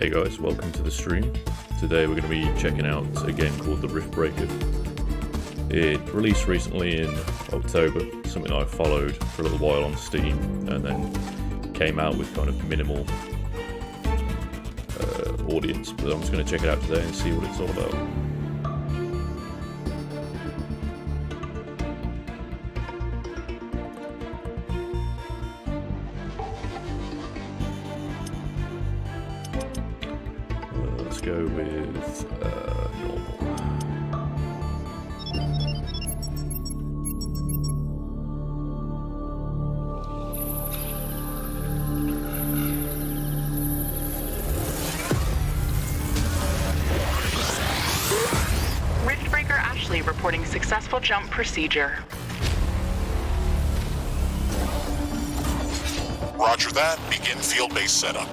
Hey guys, welcome to the stream. Today we're going to be checking out a game called the Riftbreaker. It released recently in October, something I followed for a little while on Steam, and then came out with kind of minimal audience. But I'm just going to check it out today and see what it's all about. Let's go with normal. Riftbreaker Ashley reporting successful jump procedure. Roger that. Begin field-based setup.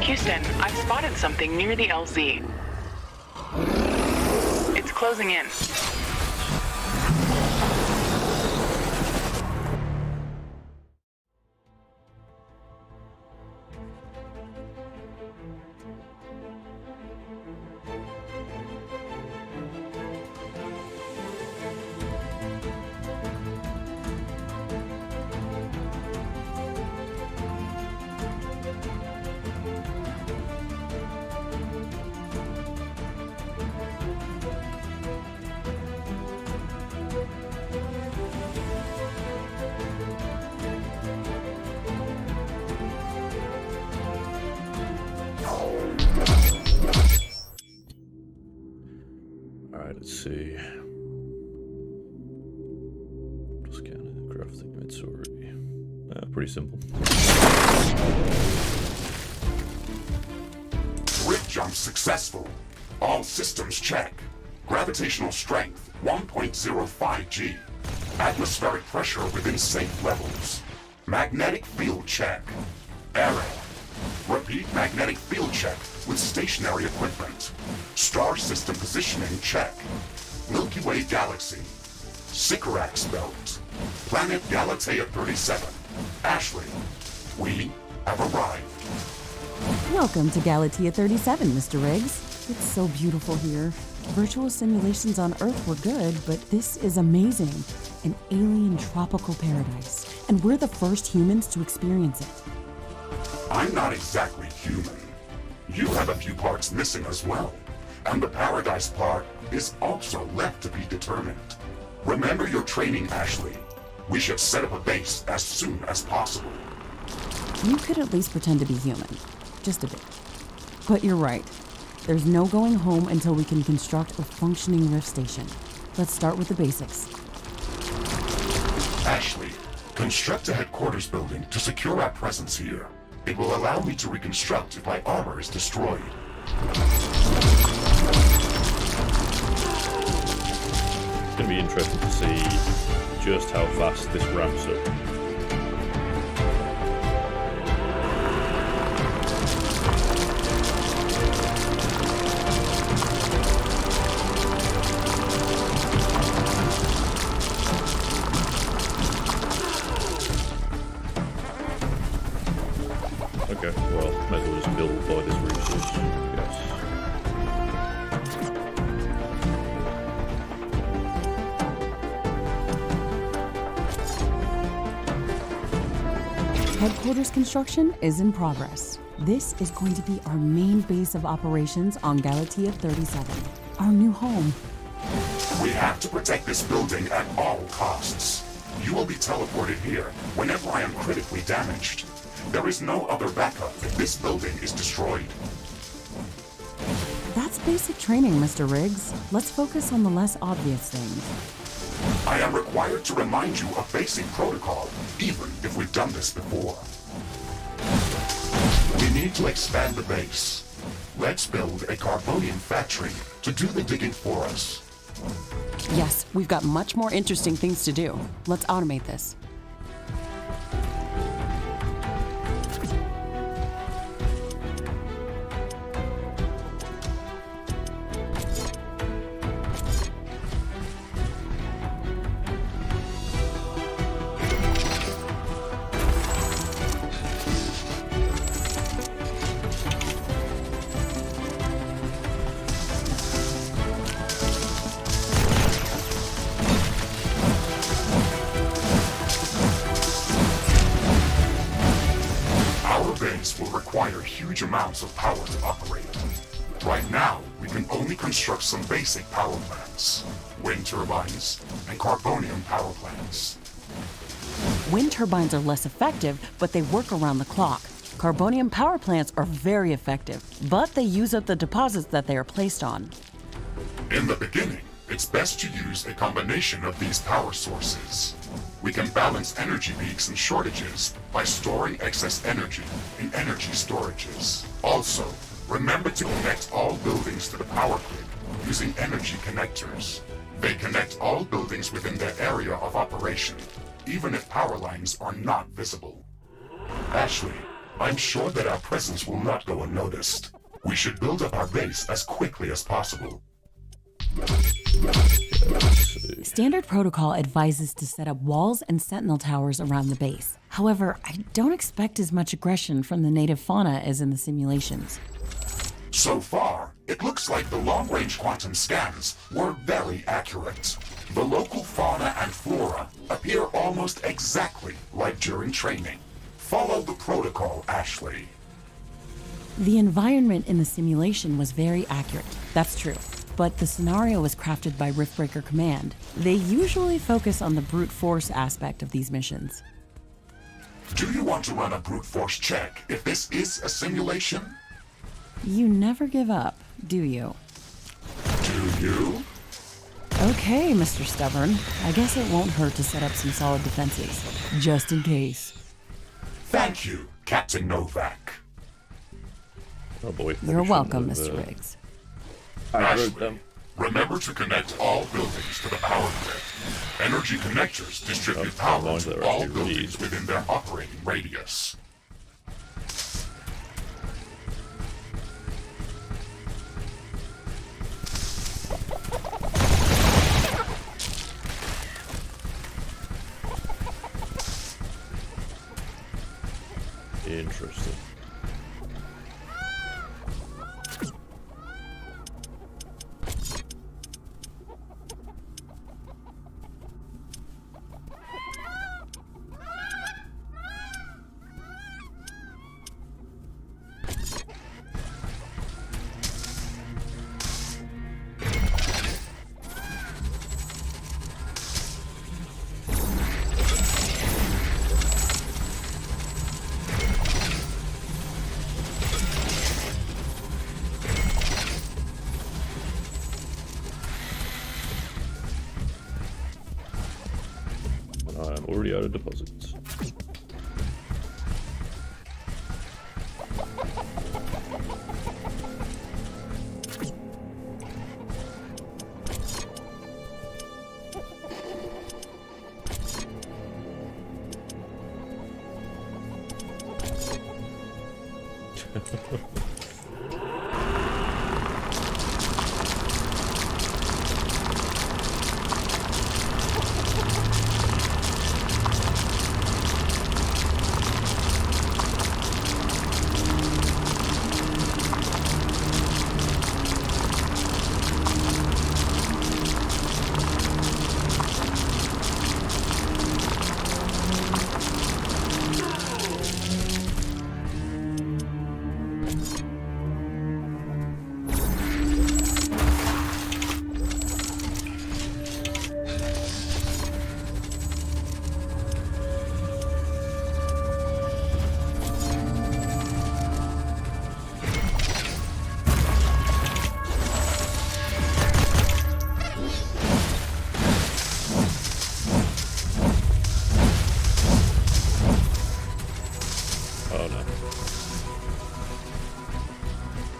Houston, I've spotted something near the LZ. It's closing in. Alright, let's see. Just counting the crafting inventory. Pretty simple. Rift jump successful. All systems check. Gravitational strength 1.05 G. Atmospheric pressure within safe levels. Magnetic field check. Error. Repeat magnetic field check with stationary equipment. Star system positioning check. Milky Way galaxy. Sycorax belt. Planet Galatea 37. Ashley, we have arrived. Welcome to Galatea 37, Mr. Riggs. It's so beautiful here. Virtual simulations on Earth were good, but this is amazing. An alien tropical paradise, and we're the first humans to experience it. I'm not exactly human. You have a few parts missing as well. And the paradise part is also left to be determined. Remember your training, Ashley. We should set up a base as soon as possible. You could at least pretend to be human. Just a bit. But you're right. There's no going home until we can construct a functioning rift station. Let's start with the basics. Ashley, construct a headquarters building to secure our presence here. It will allow me to reconstruct if my armor is destroyed. It's going to be interesting to see just how fast this ramps up. Okay, well, might as well just build by this resource, yes. Headquarters construction is in progress. This is going to be our main base of operations on Galatea 37, our new home. We have to protect this building at all costs. You will be teleported here whenever I am critically damaged. There is no other backup if this building is destroyed. That's basic training, Mr. Riggs. Let's focus on the less obvious things. I am required to remind you of basic protocol, even if we've done this before. We need to expand the base. Let's build a carbonium factory to do the digging for us. Yes, we've got much more interesting things to do. Let's automate this. Will require huge amounts of power to operate. Right now, we can only construct some basic power plants, wind turbines, and carbonium power plants. Wind turbines are less effective, but they work around the clock. Carbonium power plants are very effective, but they use up the deposits that they are placed on. In the beginning, it's best to use a combination of these power sources. We can balance energy peaks and shortages by storing excess energy in energy storages. Also, remember to connect all buildings to the power grid using energy connectors. They connect all buildings within their area of operation, even if power lines are not visible. Ashley, I'm sure that our presence will not go unnoticed. We should build up our base as quickly as possible. Standard protocol advises to set up walls and sentinel towers around the base. However, I don't expect as much aggression from the native fauna as in the simulations. So far, it looks like the long-range quantum scans were very accurate. The local fauna and flora appear almost exactly like during training. Follow the protocol, Ashley. The environment in the simulation was very accurate, that's true. But the scenario was crafted by Riftbreaker Command. They usually focus on the brute force aspect of these missions. Do you want to run a brute force check if this is a simulation? You never give up, do you? Do you? Okay, Mr. Stubborn. I guess it won't hurt to set up some solid defenses, just in case. Thank you, Captain Novak. Oh boy. You're welcome, Mr. Riggs. I Ashley, wrote them. remember to connect all buildings to the power grid. Energy connectors distribute power lines that to are all actually really buildings easy. within their operating radius. Interesting. I'm already out of deposits.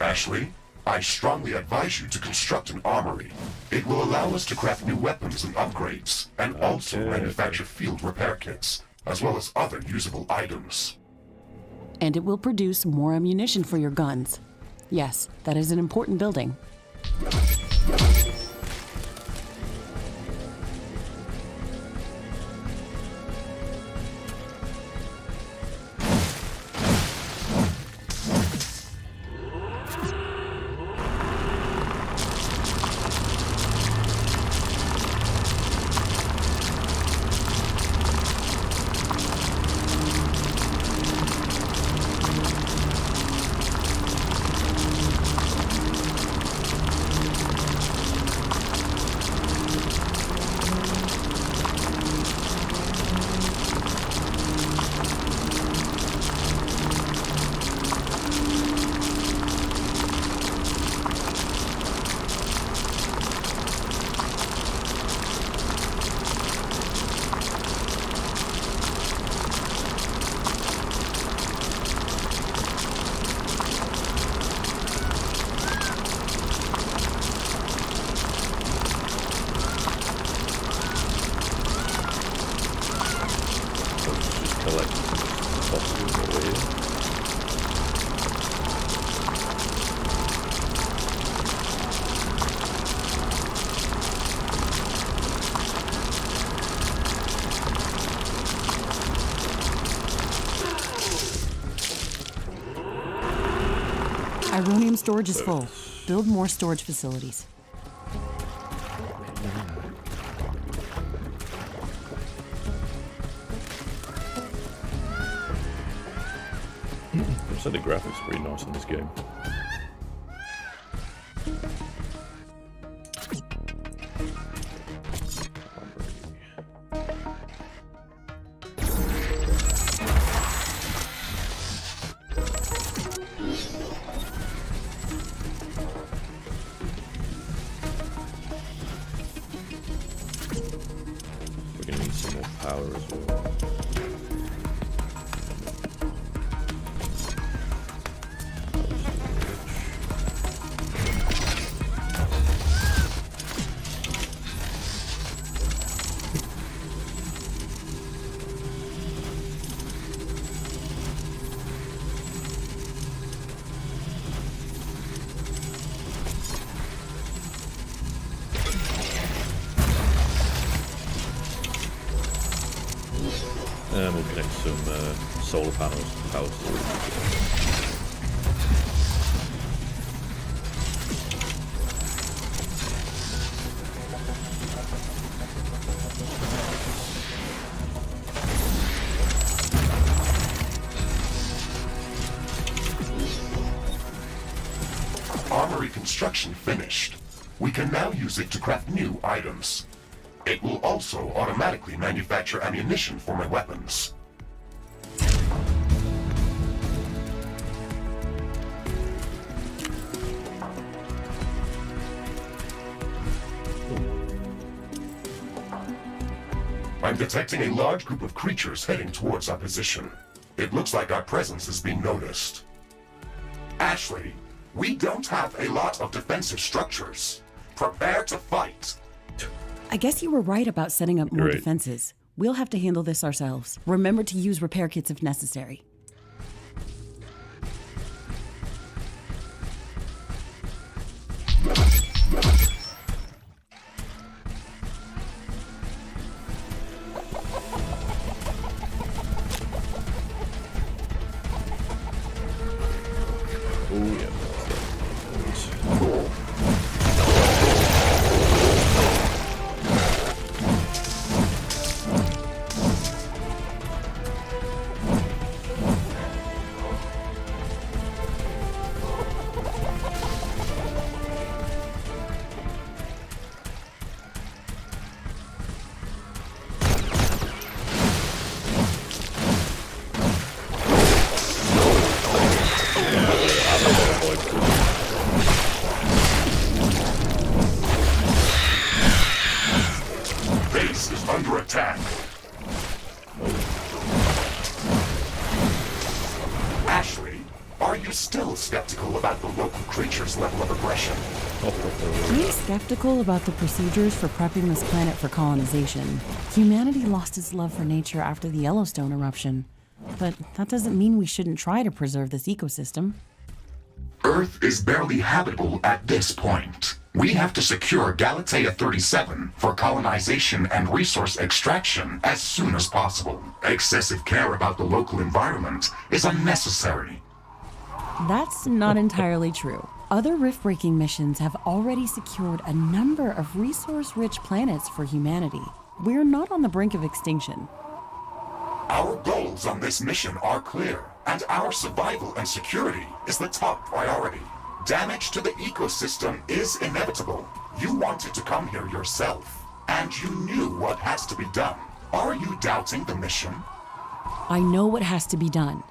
Ashley, I I strongly advise you to construct an armory. It will allow us to craft new weapons and upgrades, and also manufacture field repair kits, as well as other usable items. And it will produce more ammunition for your guns. Yes, that is an important building. Ironium storage is full. Build more storage facilities. I said the graphics are pretty nice in this game. We're gonna need some more power as well. And we'll connect some solar panels to power storage. Armory construction finished. We can now use it to craft new items. It will also automatically manufacture ammunition for my weapons. I'm detecting a large group of creatures heading towards our position. It looks like our presence is being noticed. Ashley, we don't have a lot of defensive structures. Prepare to fight. I guess you were right about setting up more Great. defenses. We'll have to handle this ourselves. Remember to use repair kits if necessary. Oh yeah. Base is under attack. Ashley, are you still skeptical about the local creature's level of aggression. I'm skeptical about the procedures for prepping this planet for colonization. Humanity lost its love for nature after the Yellowstone eruption. But that doesn't mean we shouldn't try to preserve this ecosystem. Earth is barely habitable at this point. We have to secure Galatea 37 for colonization and resource extraction as soon as possible. Excessive care about the local environment is unnecessary. That's not entirely true. Other rift-breaking missions have already secured a number of resource-rich planets for humanity. We're not on the brink of extinction. Our goals on this mission are clear, and our survival and security is the top priority. Damage to the ecosystem is inevitable. You wanted to come here yourself, and you knew what has to be done. Are you doubting the mission? I know what has to be done.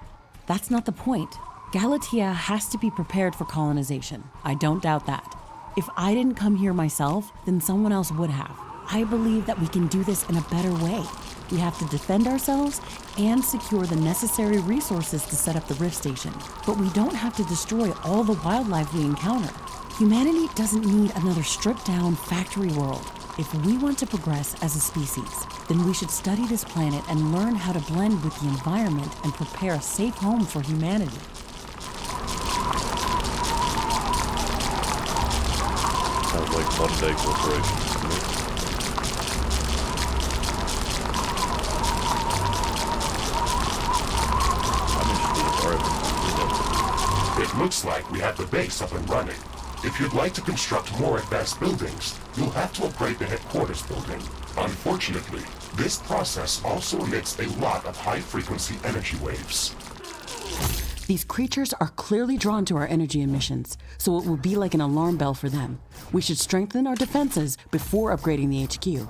That's not the point. Galatea has to be prepared for colonization. I don't doubt that. If I didn't come here myself, then someone else would have. I believe that we can do this in a better way. We have to defend ourselves and secure the necessary resources to set up the Rift Station. But we don't have to destroy all the wildlife we encounter. Humanity doesn't need another stripped-down factory world. If we want to progress as a species, then we should study this planet and learn how to blend with the environment and prepare a safe home for humanity. Sounds like modern day corporations to me. It looks like we have the base up and running. If you'd like to construct more advanced buildings, you'll have to upgrade the headquarters building. Unfortunately, this process also emits a lot of high-frequency energy waves. These creatures are clearly drawn to our energy emissions, so it will be like an alarm bell for them. We should strengthen our defenses before upgrading the HQ.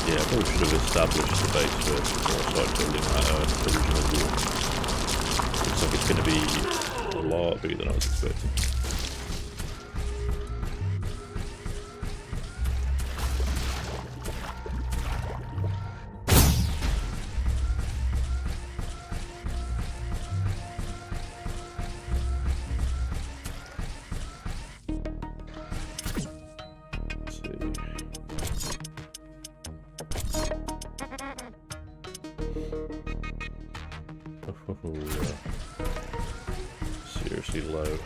Yeah, I probably should have established the base first before I started building that original wall. Looks like it's going to be a lot bigger than I was expecting. Let's see. Seriously low.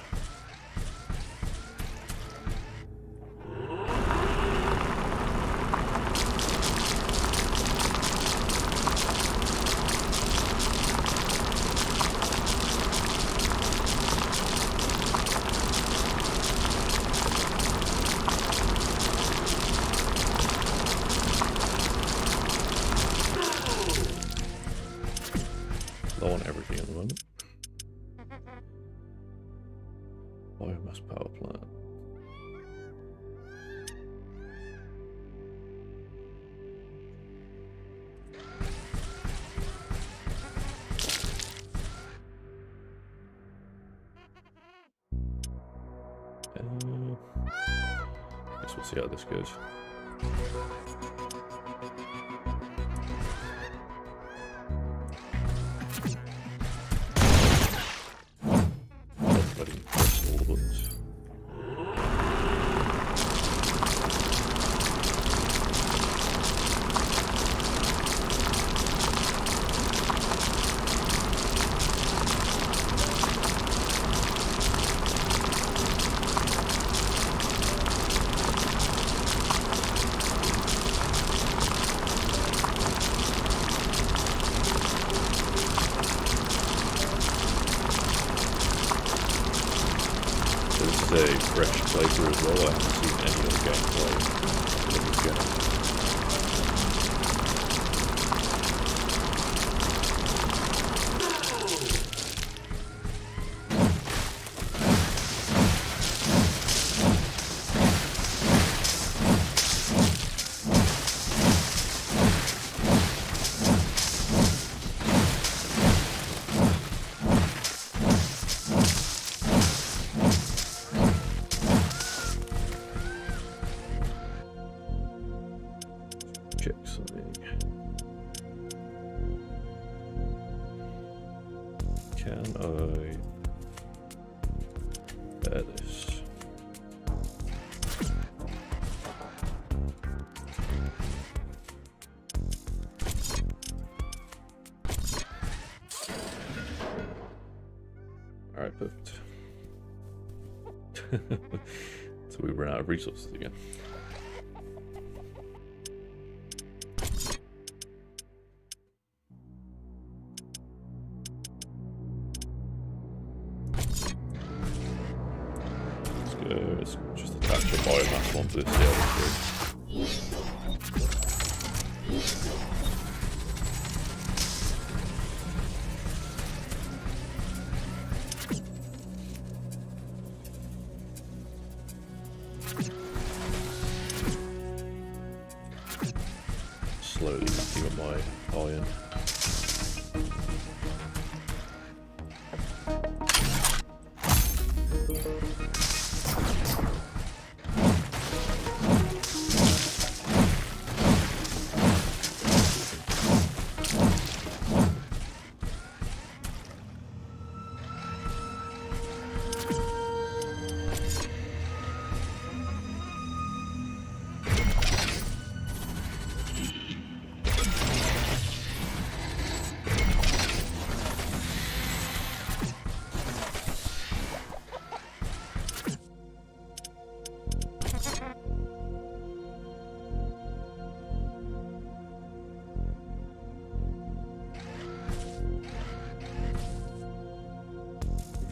Low on everything at the moment. Biomass power plant. Guess we'll see how this goes. I didn't press all the buttons. This is a fresh playthrough as well. I haven't seen any other gameplay in this game. Can I bear this? Alright, perfect. So we run out of resources again. Let's just attach a biomass one to this CL3. Slowly picking up my iron.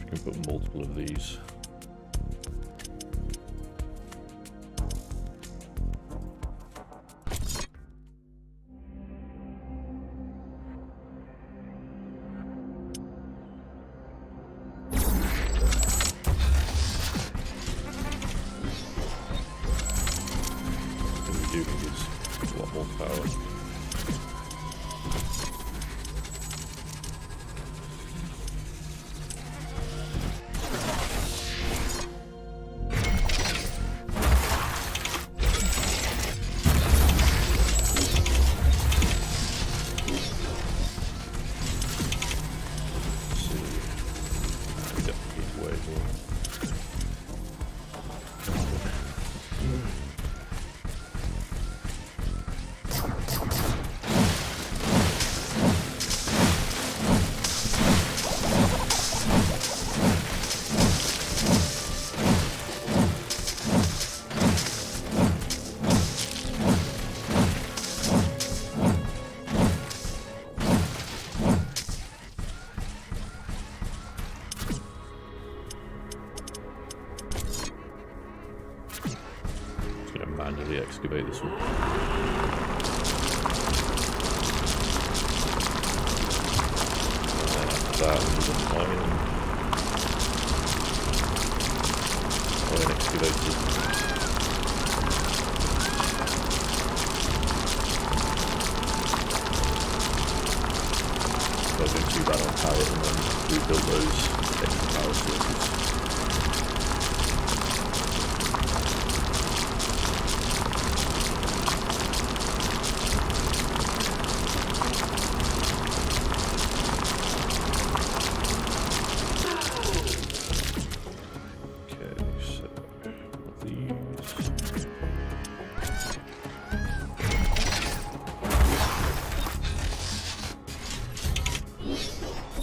Can put multiple of these. What we do is a lot more power. Manually excavate this one. That was an iron excavated. So I'm going to do that on power and then rebuild those extra power sources.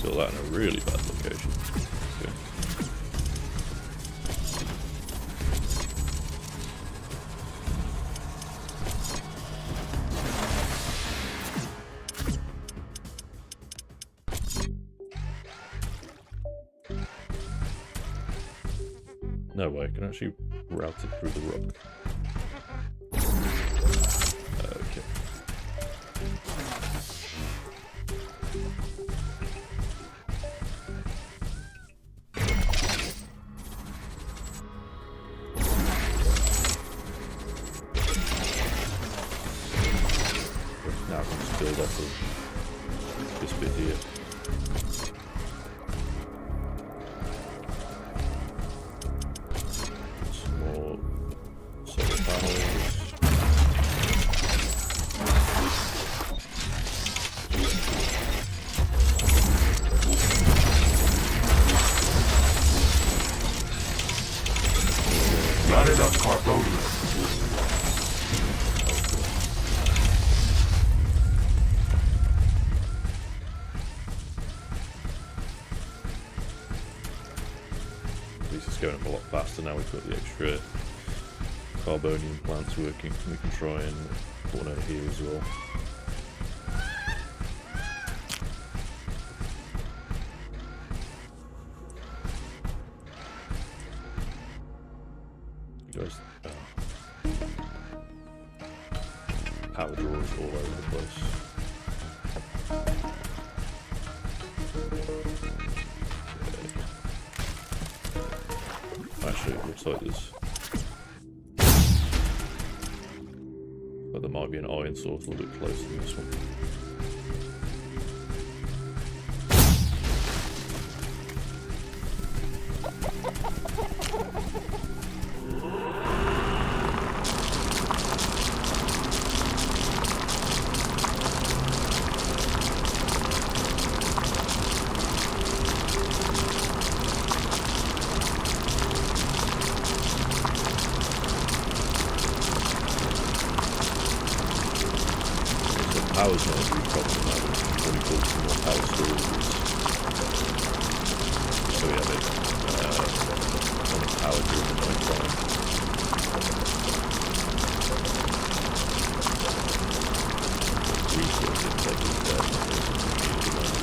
Fill that in a really bad location. Okay. No way, I can actually route it through the rock. Okay. Now I can just build off of this bit here. Some more solar panels. least it's going up a lot faster now we've got the extra carbonium plants working. We can try and put one over here as well. You guys, power drawers all over the place. Actually, it looks like there might be an iron source a little bit closer than this one. Power's not a big problem now, but we can probably build some more power storages. So we have it on the power during the night time. Resource intake is there, but there's some computers around.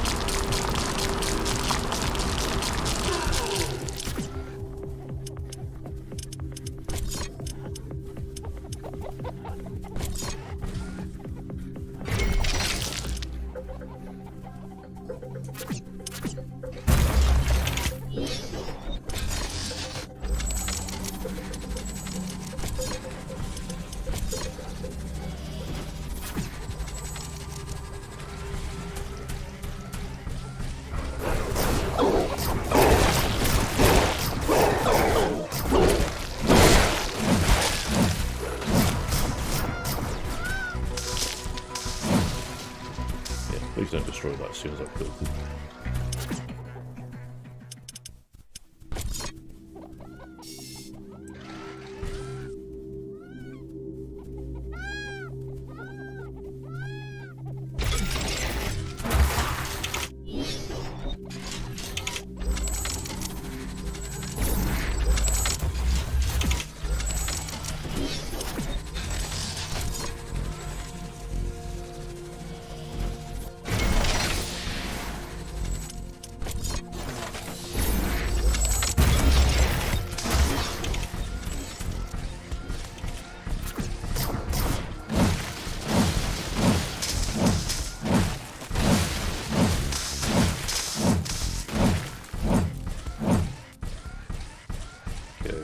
Please don't destroy that as soon as I've built it.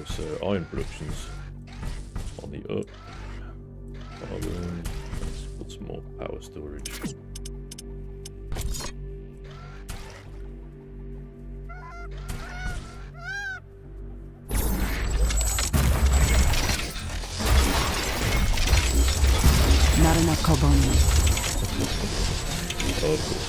So iron production's on the up. Let's put some more power storage. Not enough carbonium. Oh, of course.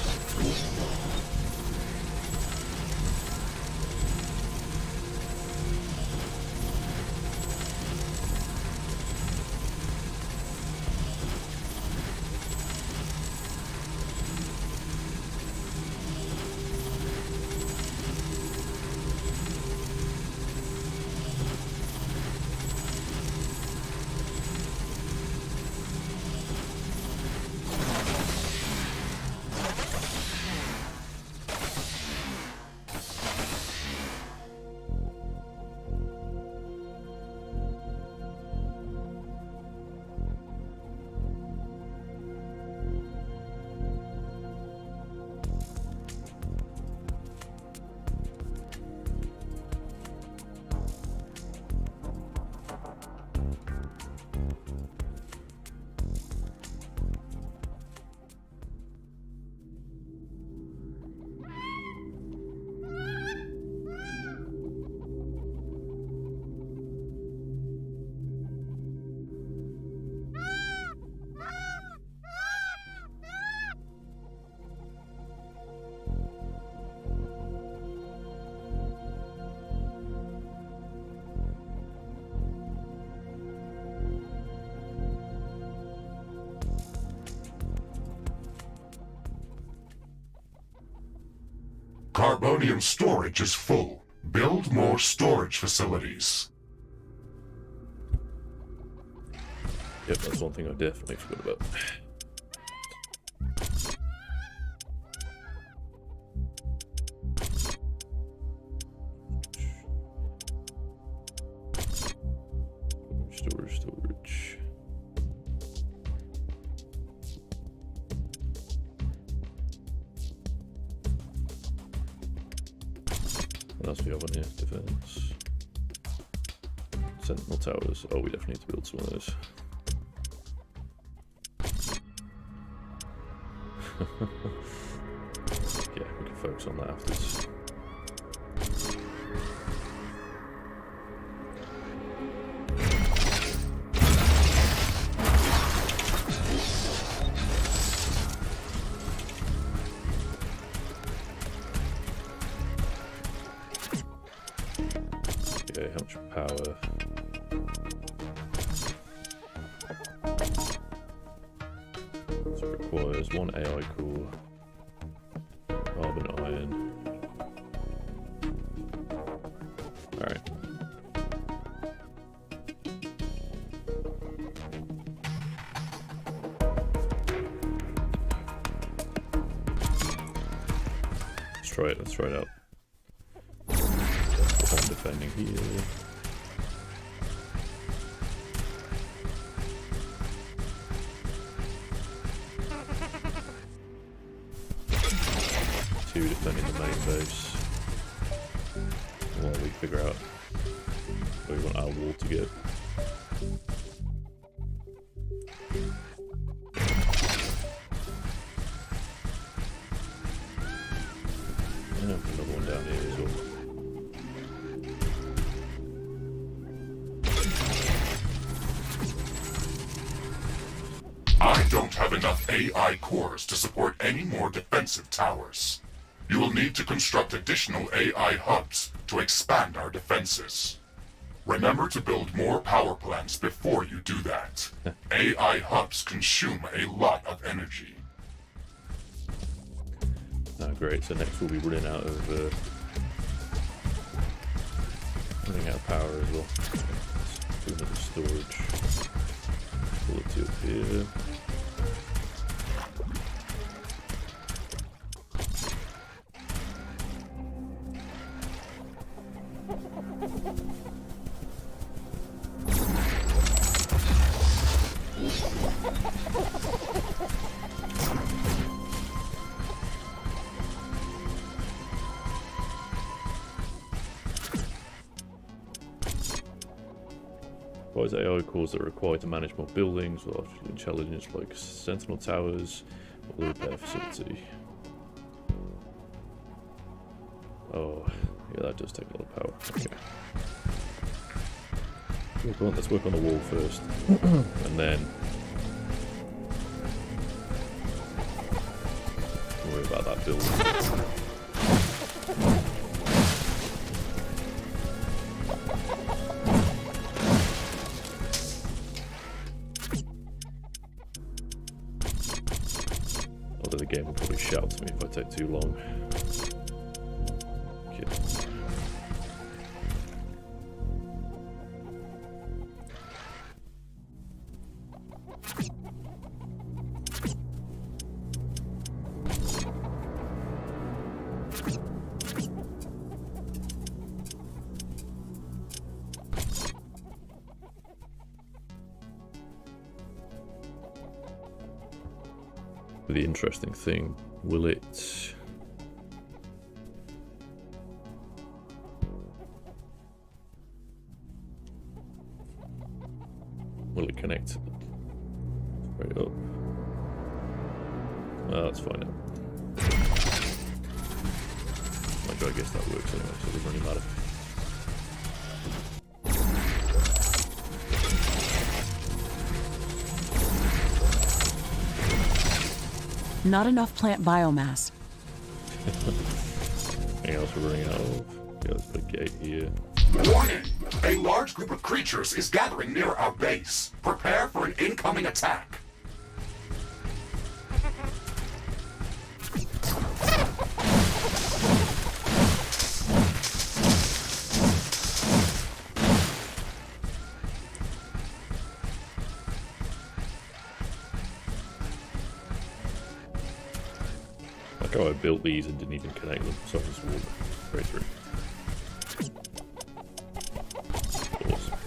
Carbonium storage is full. Build more storage facilities. Yep, that's one thing I definitely forgot about. Storage. What else we have on here? Defense. Sentinel towers. Oh, we definitely need to build some of those. Yeah, we can focus on that afterwards. Okay, how much power? So it requires one AI core, carbon iron. Alright. Let's try it out. I'm defending here. Two defending the main base. While we figure out where we want our wall to go. And another one down here as well. I don't have enough AI cores to support any more defensive towers. You will need to construct additional AI hubs to expand our defenses. Remember to build more power plants before you do that. AI hubs consume a lot of energy. Oh, great, so next we'll be running out of power as well. Let's do another storage. Pull it to up here. Provides AI cores that are required to manage more buildings with artificial intelligence like Sentinel towers or the repair facility. Oh, yeah, that does take a lot of power. Okay. Let's work on the wall first, and then worry about that building. Although the game will probably shout to me if I take too long. Okay. The interesting thing, will it connect straight up? Well, let's find out. I guess that works anyway, so it doesn't really matter. Not enough plant biomass. Anything else we're running out of? Yeah, let's put a gate here. Warning! A large group of creatures is gathering near our base. Prepare for an incoming attack. built these and didn't even connect them, so I just walked straight through. Awesome.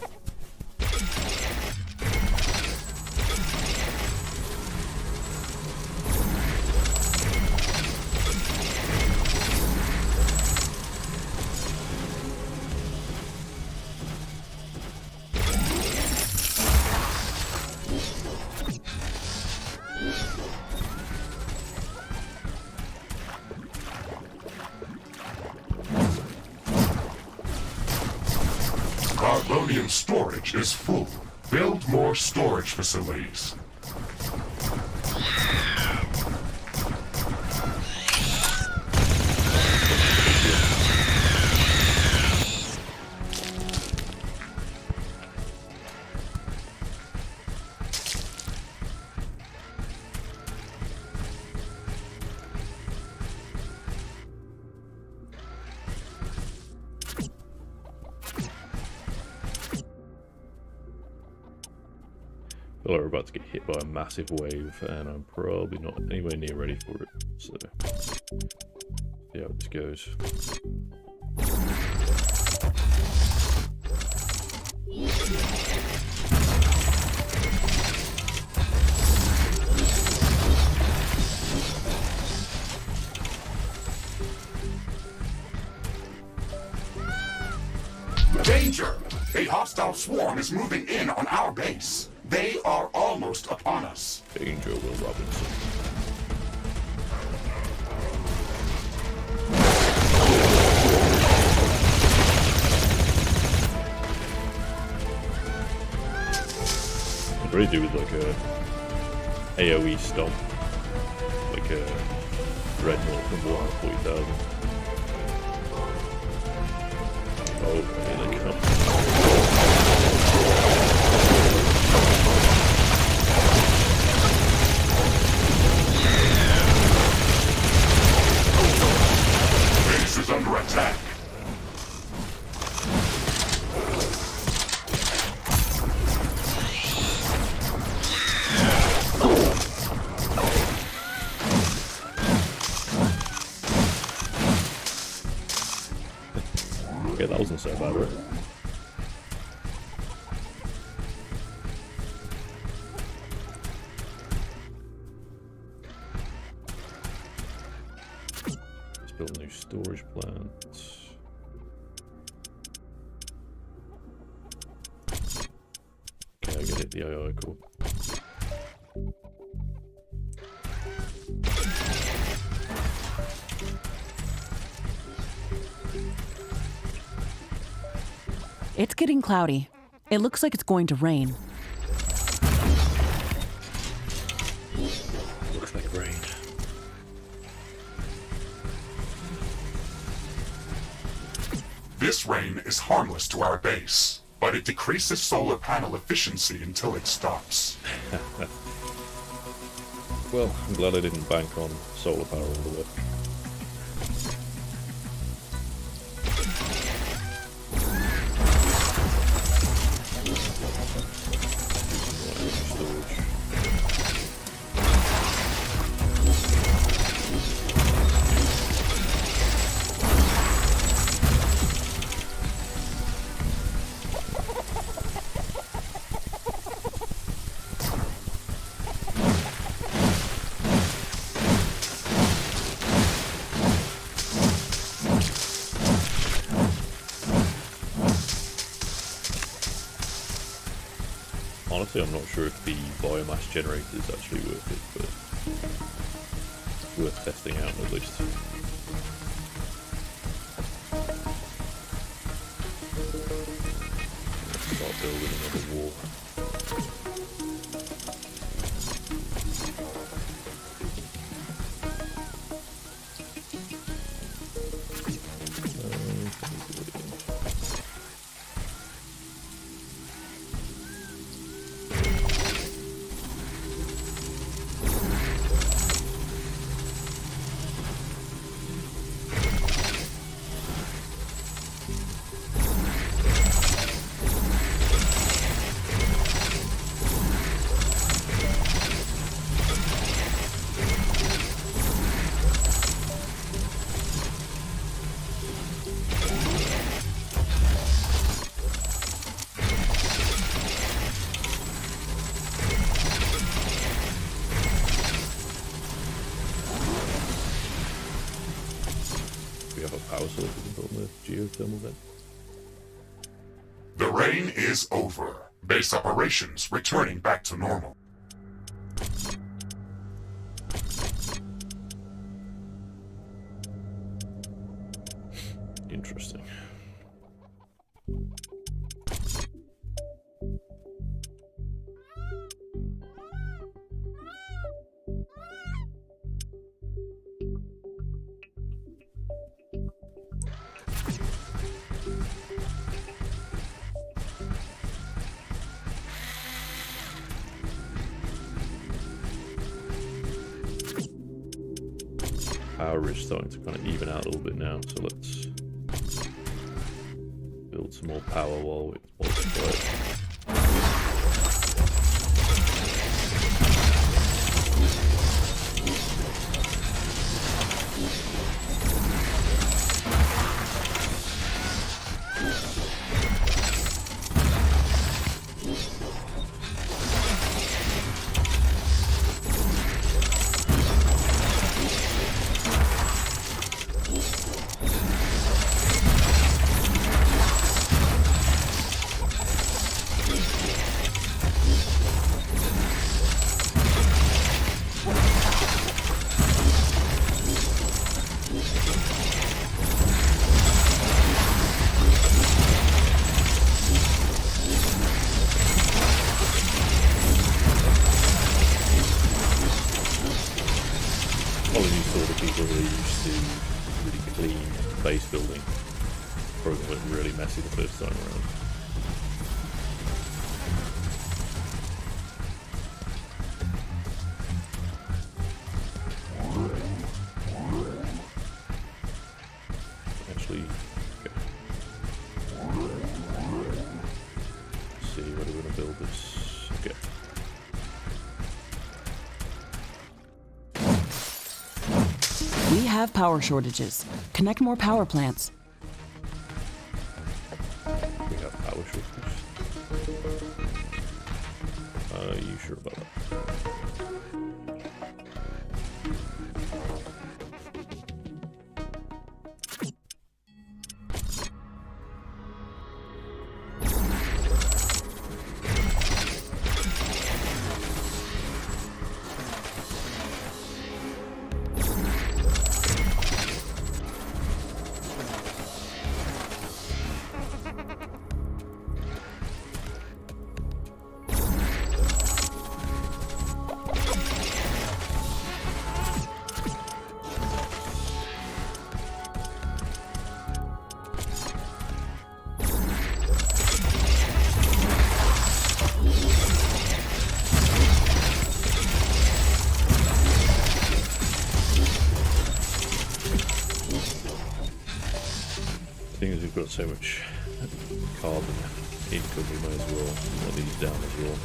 Carbonium storage is full. Build more storage facilities. Well, we're about to get hit by a massive wave, and I'm probably not anywhere near ready for it. So, see how this goes. Danger! A hostile swarm is moving in on our base. They are almost upon us. Danger, Will Robinson. I'd really do with like a AoE stomp, like a Dreadnought from Warhammer 40,000. Oh, here they come. Base is under attack. Okay, that wasn't so bad, right? Let's build a new storage plant. Okay, I get it, the AI core. It's getting cloudy. It looks like it's going to rain. Looks like rain. This rain is harmless to our base, but it decreases solar panel efficiency until it stops. Well, I'm glad I didn't bank on solar power all the way. Honestly, I'm not sure if the biomass generator is actually worth it, but it's worth testing out at least. Let's start building another wall. power source we can build the geothermal vent. The rain is over. Base operations returning back to normal. Interesting. Power is starting to kind of even out a little bit now, so let's build some more power while it's quiet. Apologies to all the people who are used to really clean base building. Probably went really messy the first time around. Actually, okay. Let's see, where do we want to build this? Okay. We have power shortages. Connect more power plants. We have power shortage. Are you sure about that? Thing is, we've got so much carbon income, we might as well put these down as well.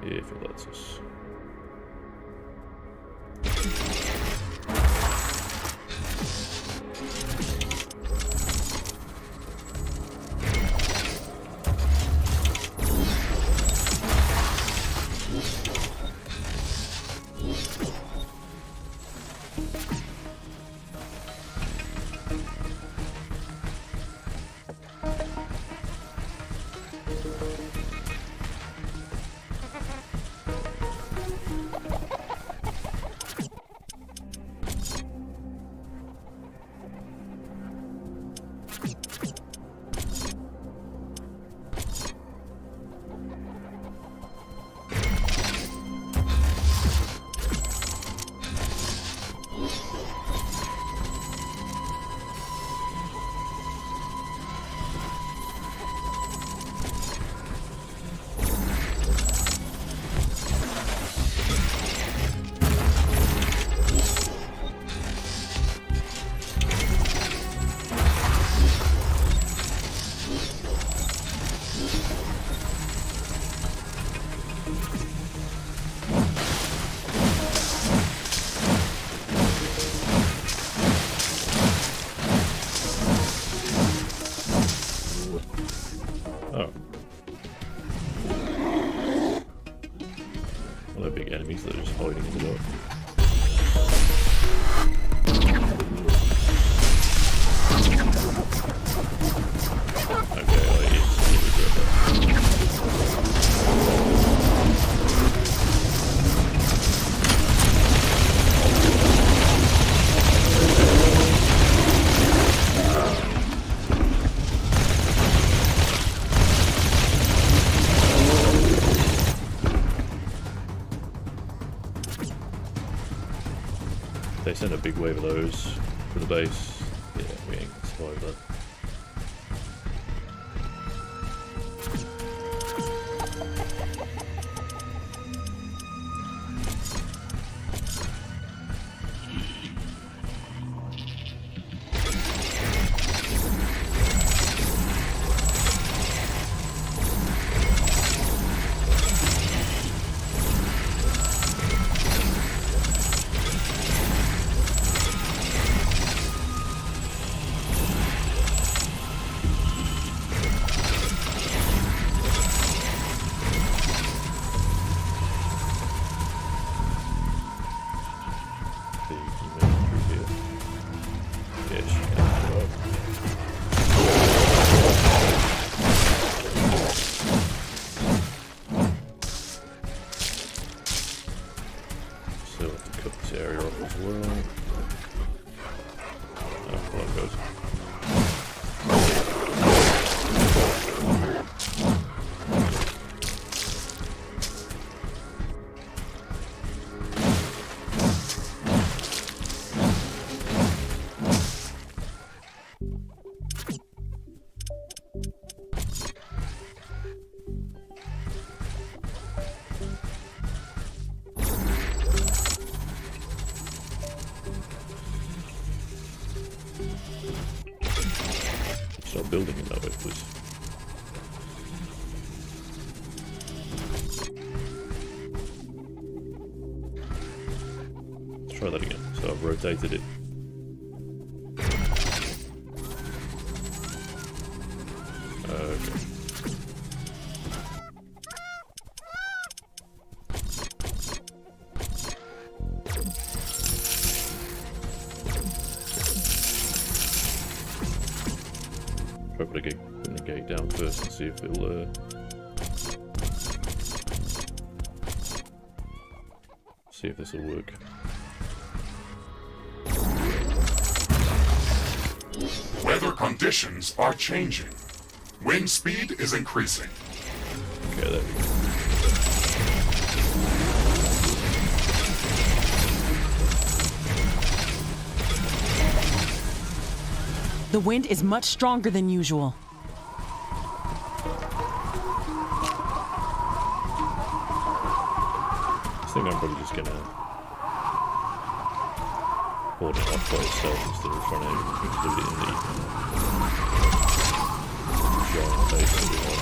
If it lets us. enemies that are just hiding in the dark. Okay, I instantly regret that. They sent a big wave of those for the base. Yeah, we ain't gonna survive that. Start building it that way, please. Let's try that again. So I've rotated it. Okay. Try putting the gate down first and see if it'll see if this will work. Weather conditions are changing. Wind speed is increasing. Okay, there we go. The wind is much stronger than usual. I think I'm probably just gonna hold it off by itself instead of trying to include it in the giant base that we have.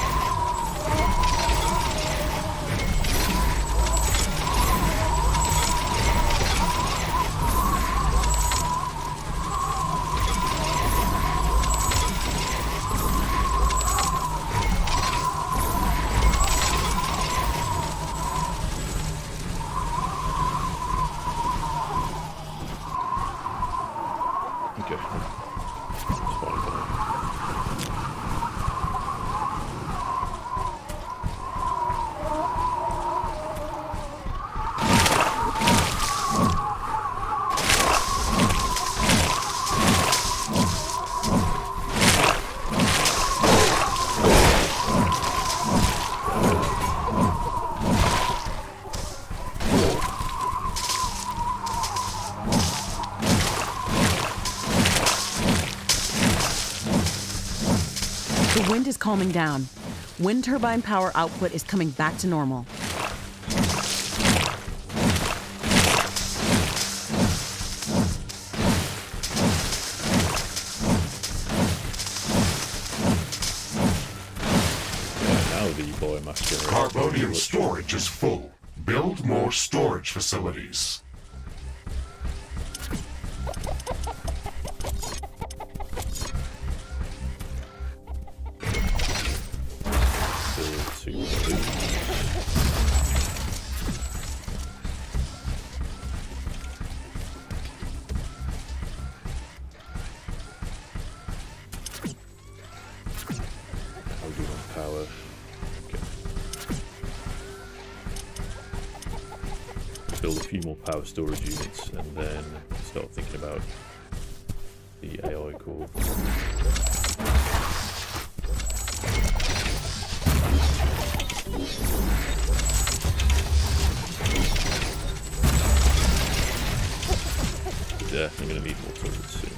Okay. It's fine, fine. The wind is calming down. Wind turbine power output is coming back to normal. Now the biomass generator. Carbonium storage is full. Build more storage facilities. build a few more power storage units and then start thinking about the AI core. Definitely going to need more turrets soon.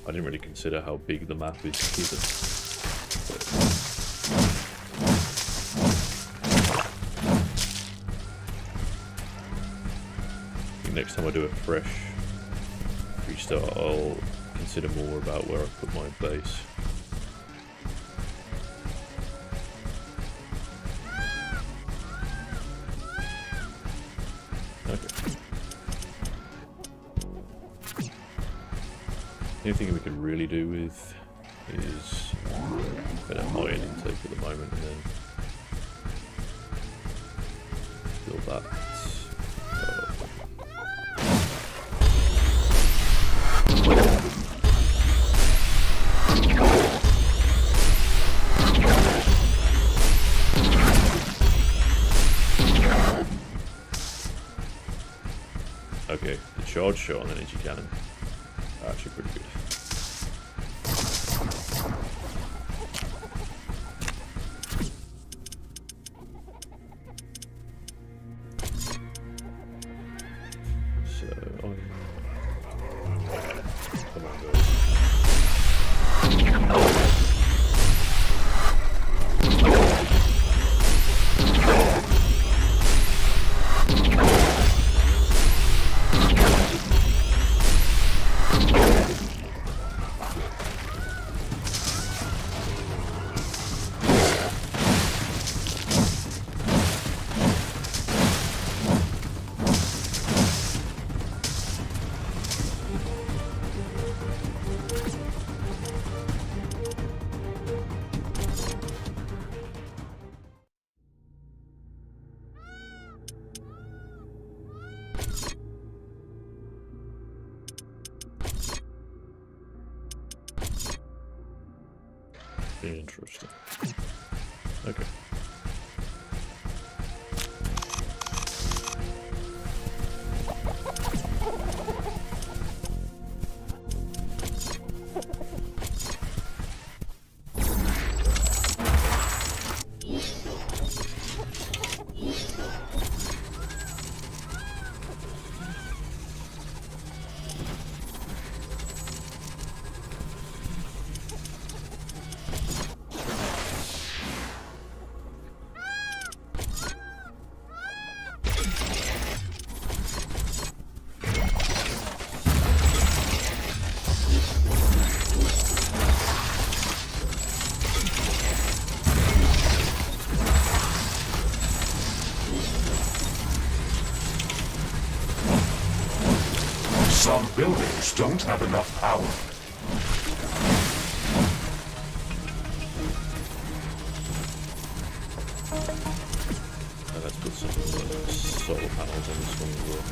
I didn't really consider how big the map is either. I think next time I do a fresh restart, I'll consider more about where I put my base. The only thing we could really do with is a bit of iron intake at the moment and then build that. Okay, the charge shot on the energy cannon are actually pretty good. Come on, guys. Interesting. Okay. Some buildings don't have enough power. Let's put some solar panels on this one as well.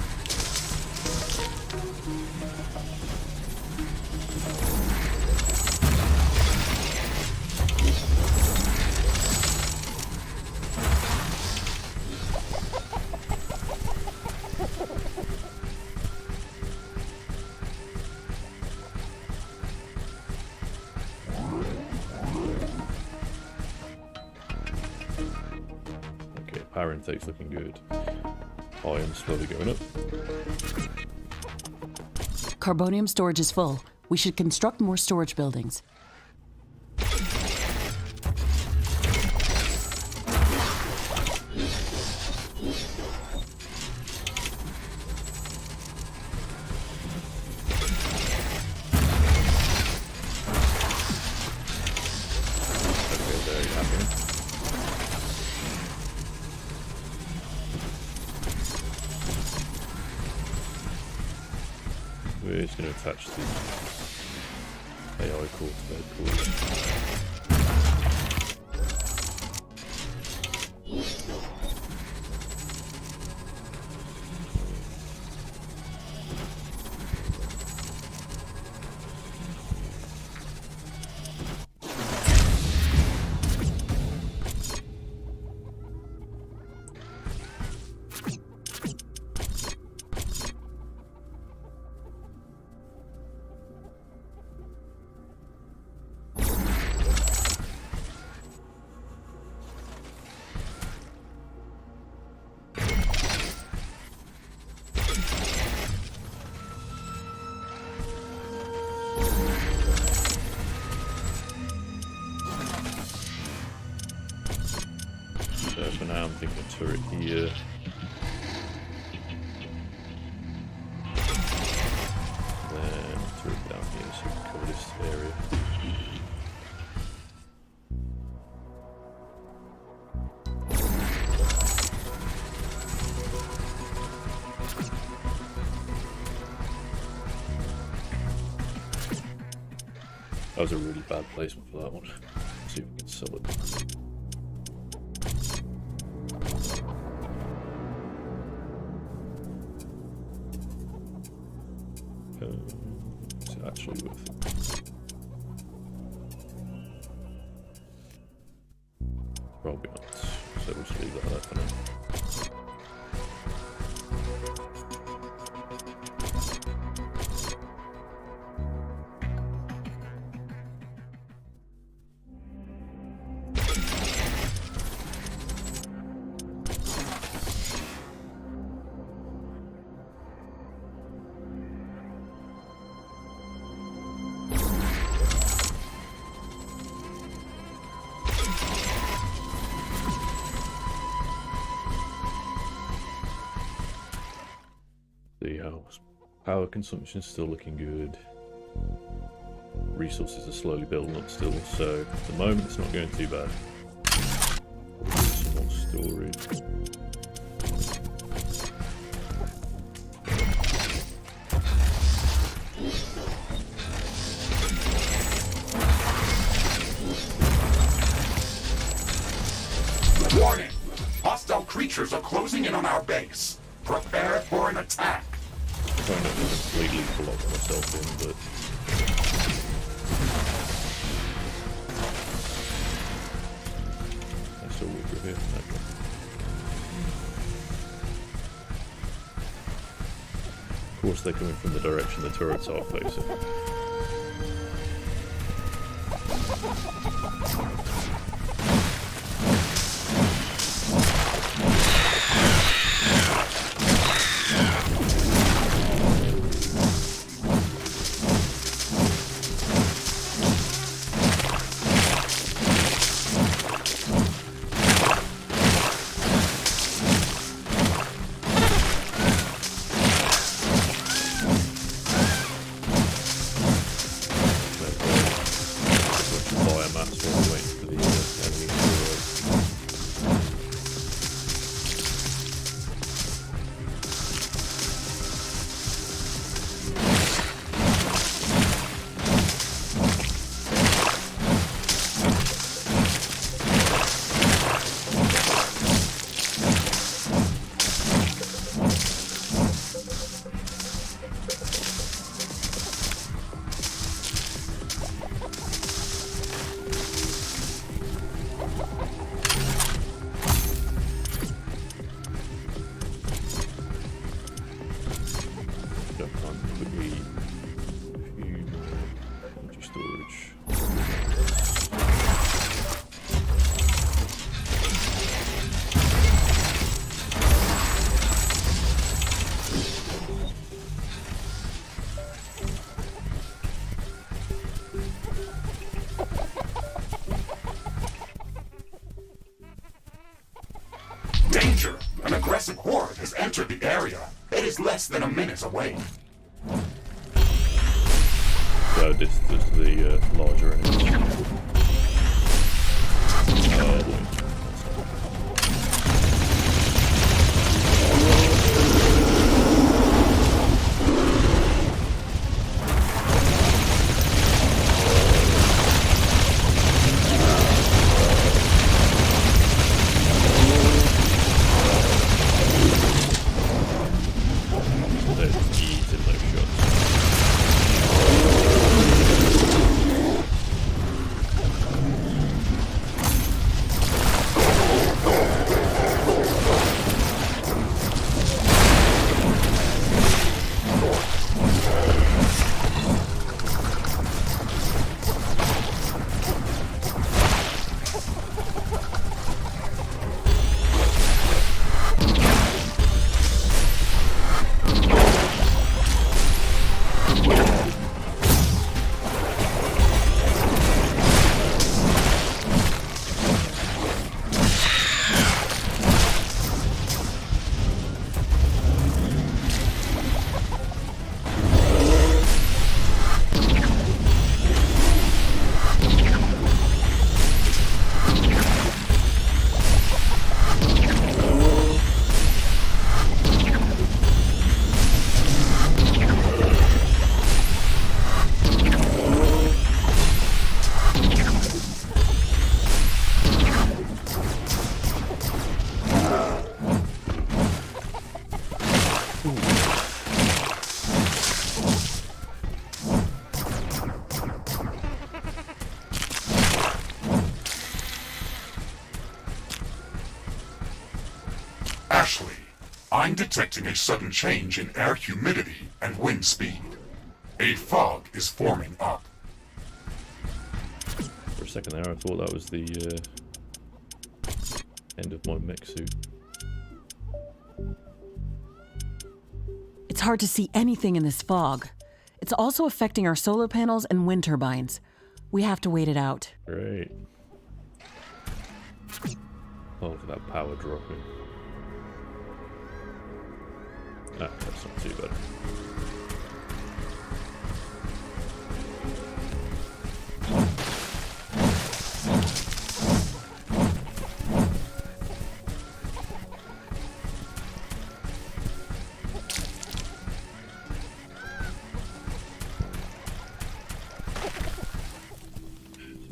Power intake's looking good. Iron's slowly going up. Carbonium storage is full. We should construct more storage buildings. We're just going to attach the AI core to the headquarters. So for now I'm thinking a turret here. Then a turret down here so we can cover this area. That was a really bad placement for that one. Let's see if we can sell it. What's it actually worth? Probably not. So we'll just leave that there for now. See how power consumption is still looking good. Resources are slowly building up still, so at the moment it's not going too bad. Some more storage. Warning! Hostile creatures are closing in on our base. Prepare for an attack. I'm trying not to completely block myself in, but I still walk through here. Okay. Of course, they're coming from the direction the turrets are facing. Biomass while we wait for the enemy to arrive. Danger! An aggressive horde has entered the area. It is less than a minute away. So this is the larger enemy. Oh boy. Ashley, I'm detecting a sudden change in air humidity and wind speed. A fog is forming up. For a second there, I thought that was the end of my mech suit. It's hard to see anything in this fog. It's also affecting our solar panels and wind turbines. We have to wait it out. Great. Oh, look at that power dropping. Ah, that's not too bad.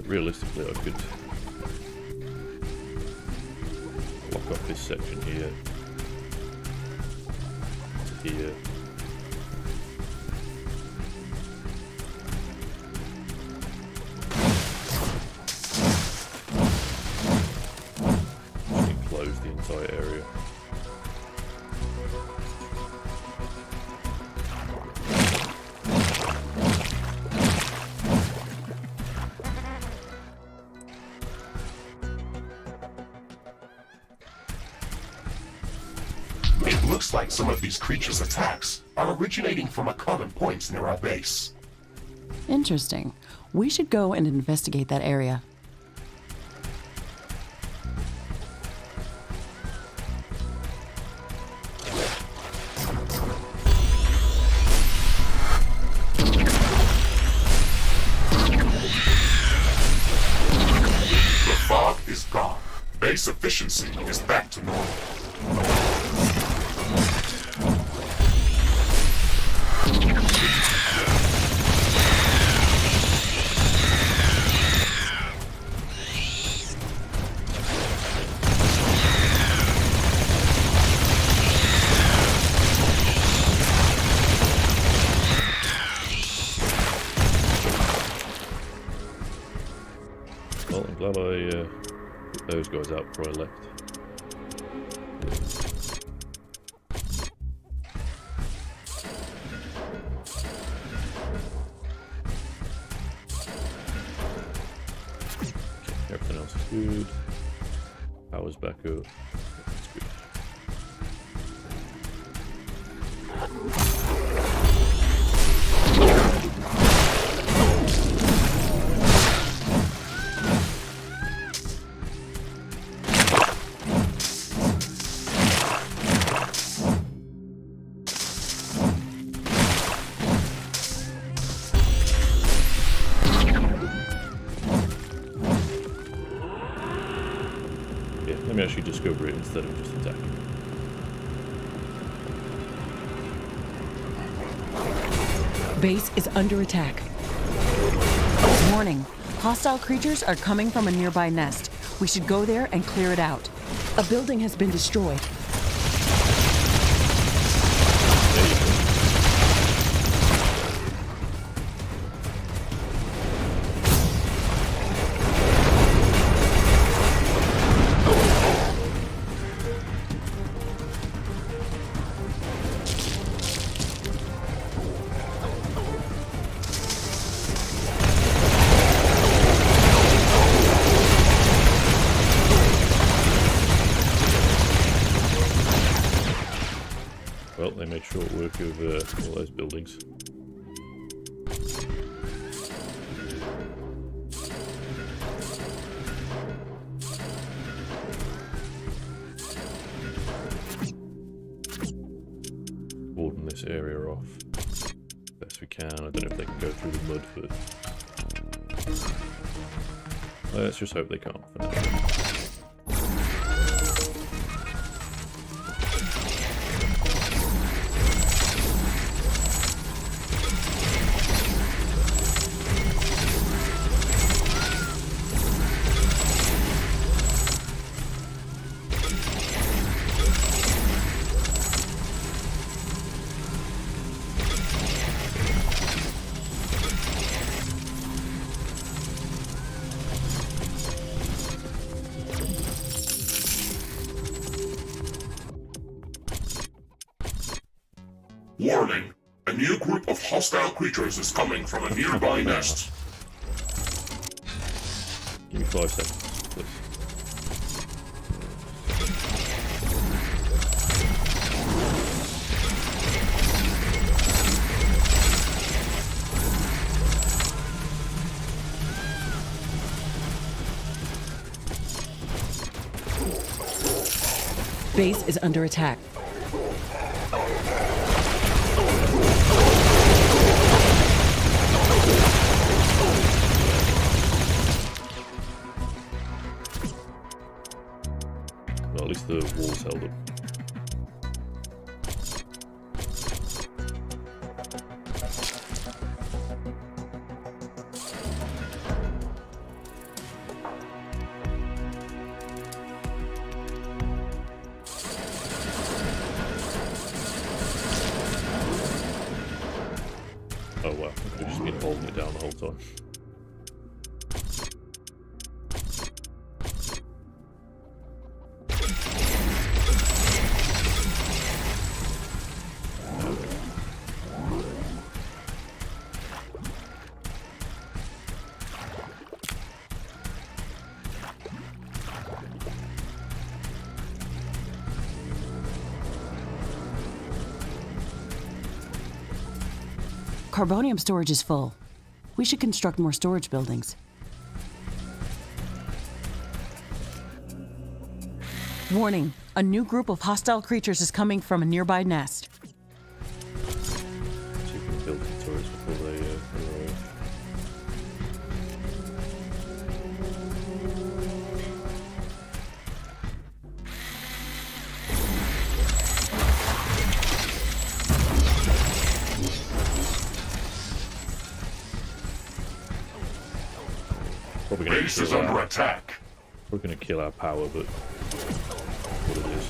Realistically, I could block off this section here to here. And close the entire area. Looks like some of these creatures' attacks are originating from a common point near our base. Interesting. We should go and investigate that area. The fog is gone. Base efficiency is back to normal. Well, I'm glad I put those guys out before I left. Okay, everything else is good. Power's back up. That's good. Yeah, let me actually discover it instead of just attacking. Base is under attack. Warning. Hostile creatures are coming from a nearby nest. We should go there and clear it out. A building has been destroyed. There you go. Well, they made short work of all those buildings. Warden this area off best we can. I don't know if they can go through the mud first. Let's just hope they can't for now. Warning. A new group of hostile creatures is coming from a nearby nest. Give me 5 seconds, please. Base is under attack. Well, at least the walls held up. Oh wow, I've just been holding it down the whole time. Carbonium storage is full. We should construct more storage buildings. Warning, a new group of hostile creatures is coming from a nearby nest. See if we can build some turrets before they arrive. Probably gonna Base is under attack. we're gonna kill our power, but what it is.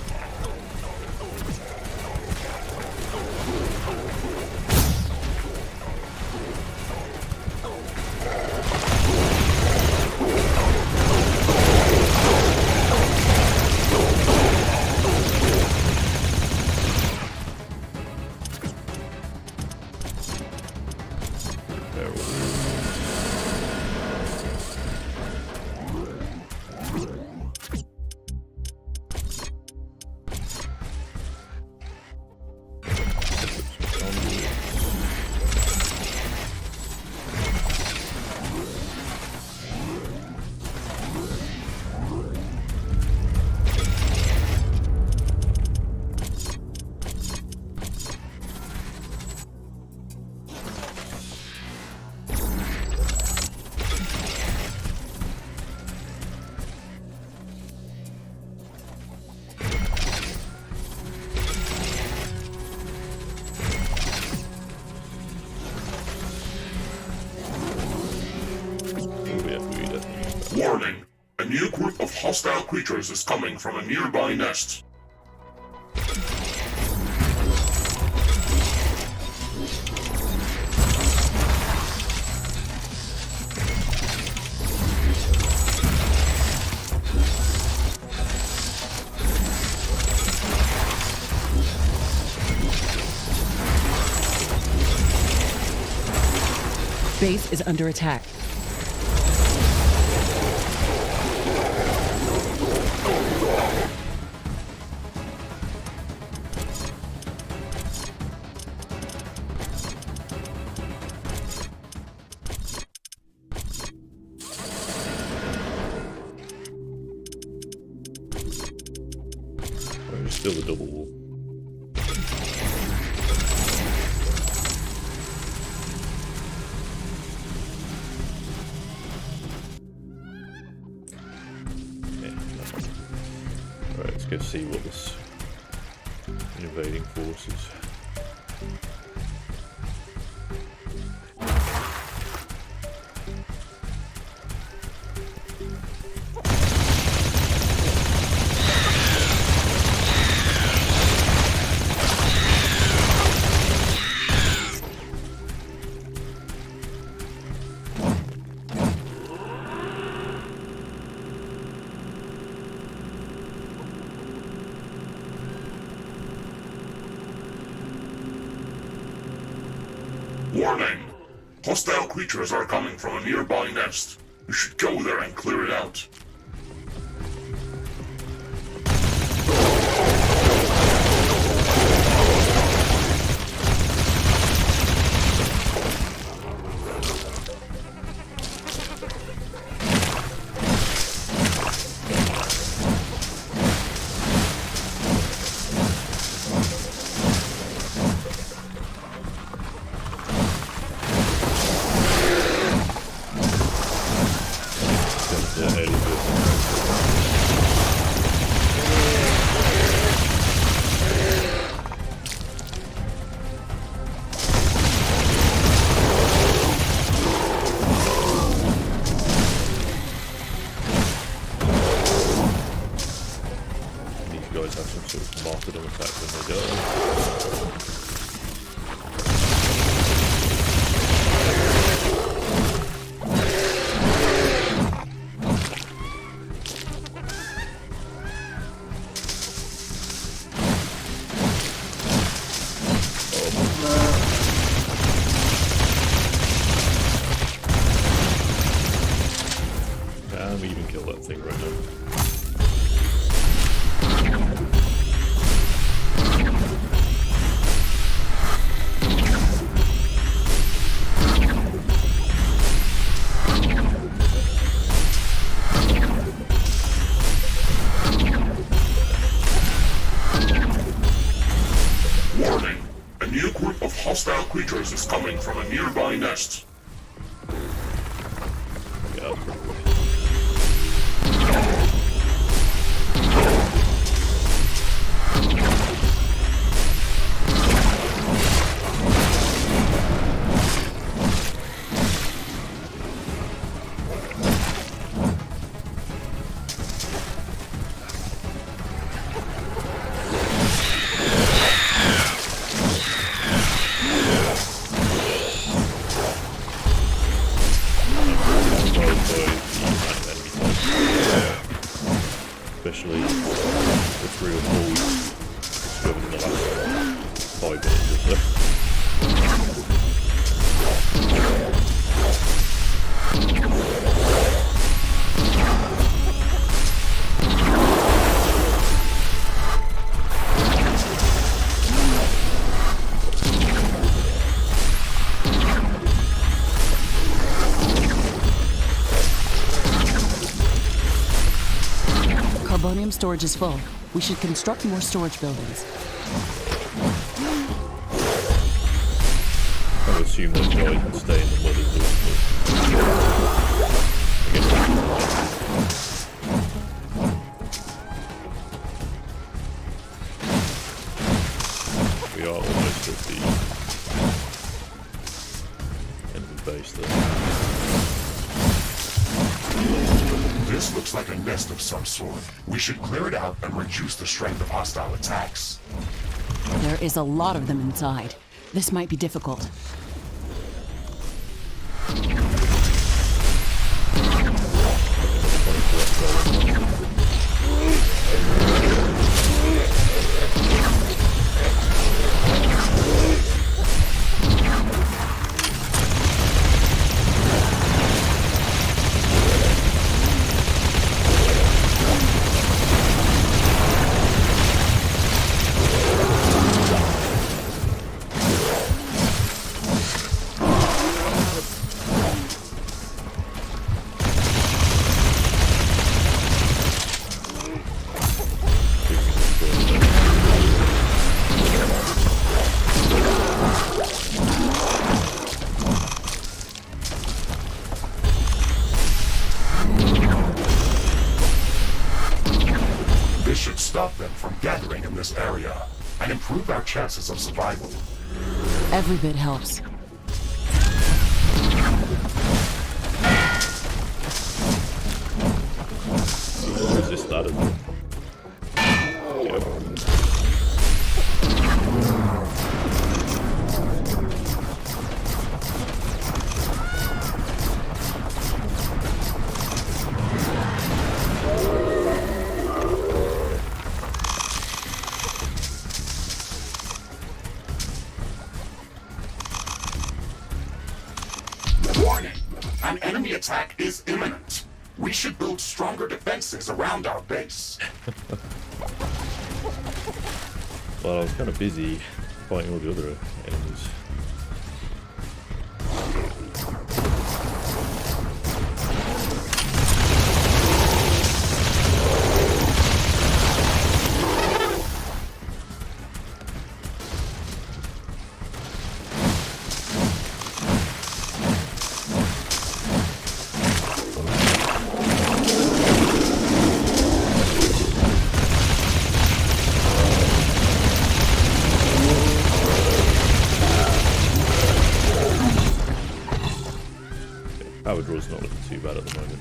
Warning. A new group of hostile creatures is coming from a nearby nest. Base is under attack. There's still the double wall. Yeah, no. Alright, let's go see what this invading force is. Warning! Hostile creatures are coming from a nearby nest. You should go there and clear it out. Guys have some sort of martyrdom attack when they die. Can we even kill that thing right now? Warning! A new group of hostile creatures is coming from a nearby nest. Yeah, that's pretty cool. Especially the 3 or 4 we've discovered in the last 5 minutes or so. Carbonium storage is full. We should construct more storage buildings. I would assume those guys would stay in the mud as well. We are almost at the end of the base there. This looks like a nest of some sort. We should clear it out and reduce the strength of hostile attacks. There is a lot of them inside. This might be difficult. This should stop them from gathering in this area and improve our chances of survival. Every bit helps. Resist that as well. Yep. Enemy attack is imminent. We should build stronger defenses around our base. Well, I was kind of busy fighting all the other enemies. Power draw's not looking too bad at the moment.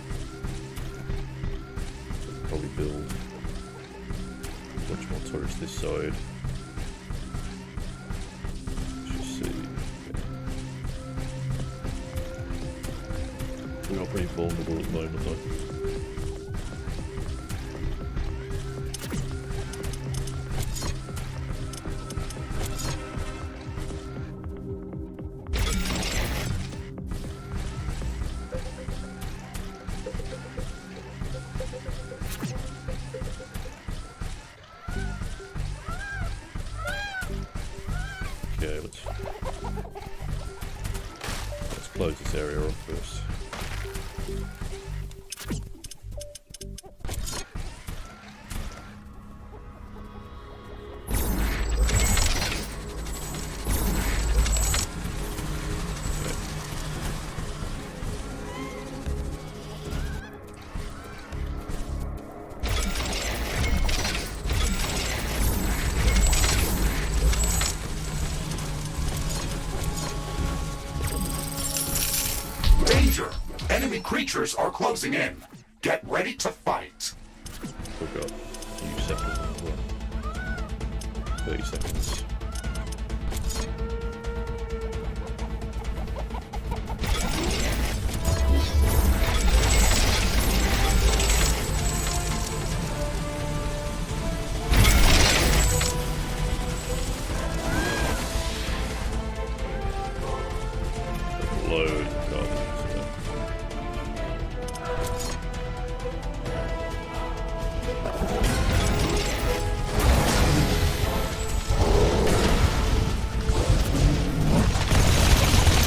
So probably build a bunch more turrets this side. Let's just see. We are pretty vulnerable at the moment though. Okay, let's close this area off first. Danger! Enemy creatures are closing in. Get ready to fight. We've got a few seconds as well. 30 seconds. Loads of goblins.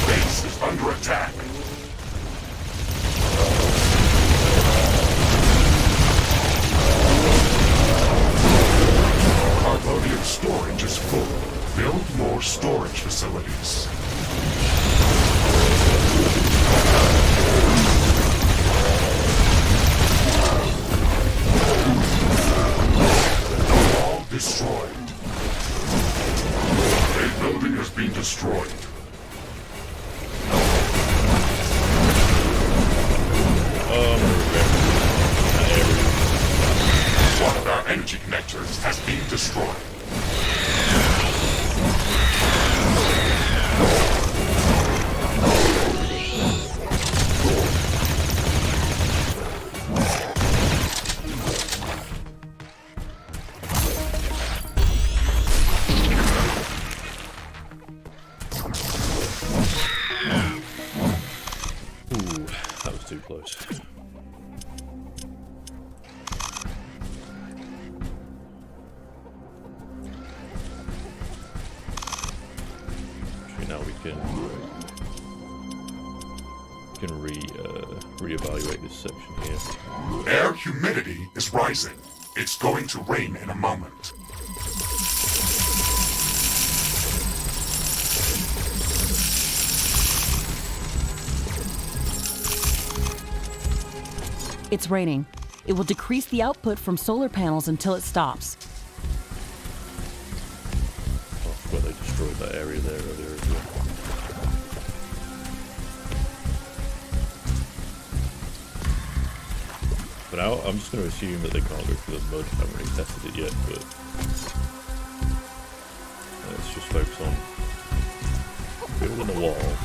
Base is under attack. Carbonium storage is full. Build more storage facilities. All destroyed. A building has been destroyed. One of our energy connectors has been destroyed. Ooh, that was too close. Actually, now we can reevaluate this section here. Air humidity is rising. It's going to rain in a moment. It's raining. It will decrease the output from solar panels until it stops. Oh, well, they destroyed that area there earlier as well. But now I'm just going to assume that they can't go through the mud. I haven't really tested it yet, but let's just focus on building a wall.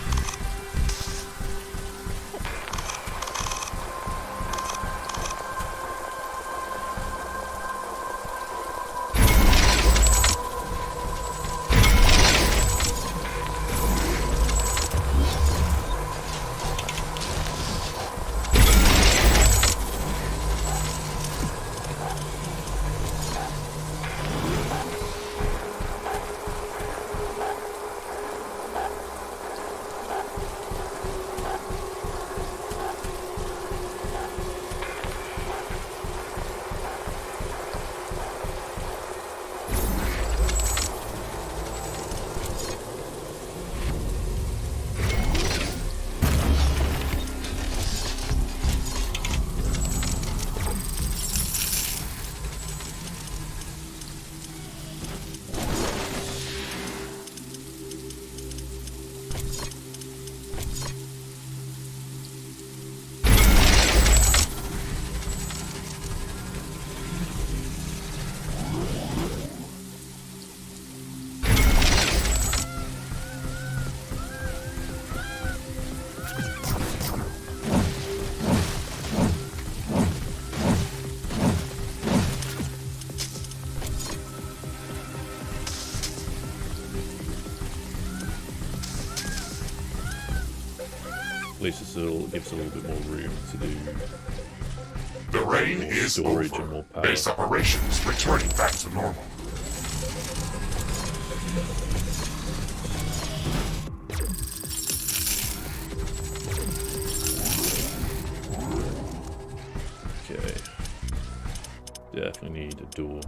least gives a little bit more room to do The rain more is storage and over. more power. Base operations returning back to normal. Okay. Definitely need a door.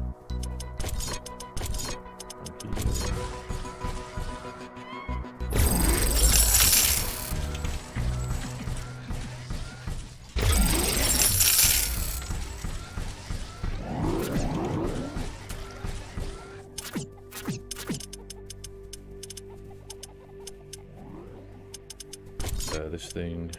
This thing.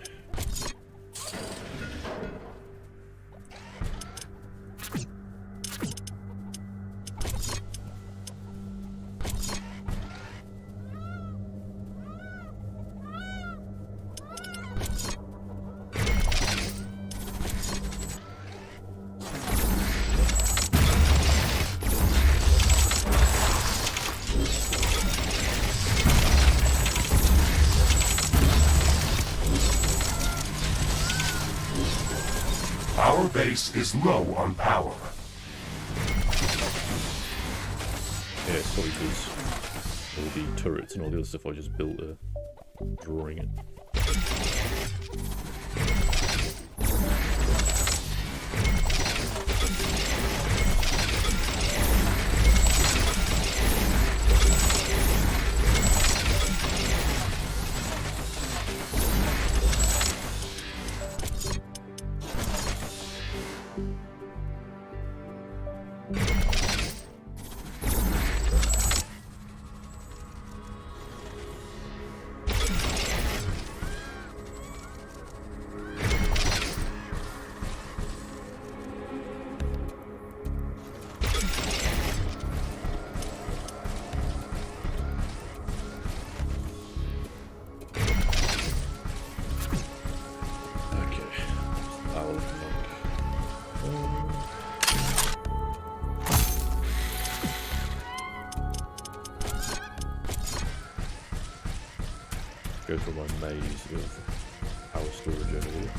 Our base is low on power. Yeah, it's probably because all the turrets and all the other stuff I just built are drawing it. Go for my maze of power storage over here.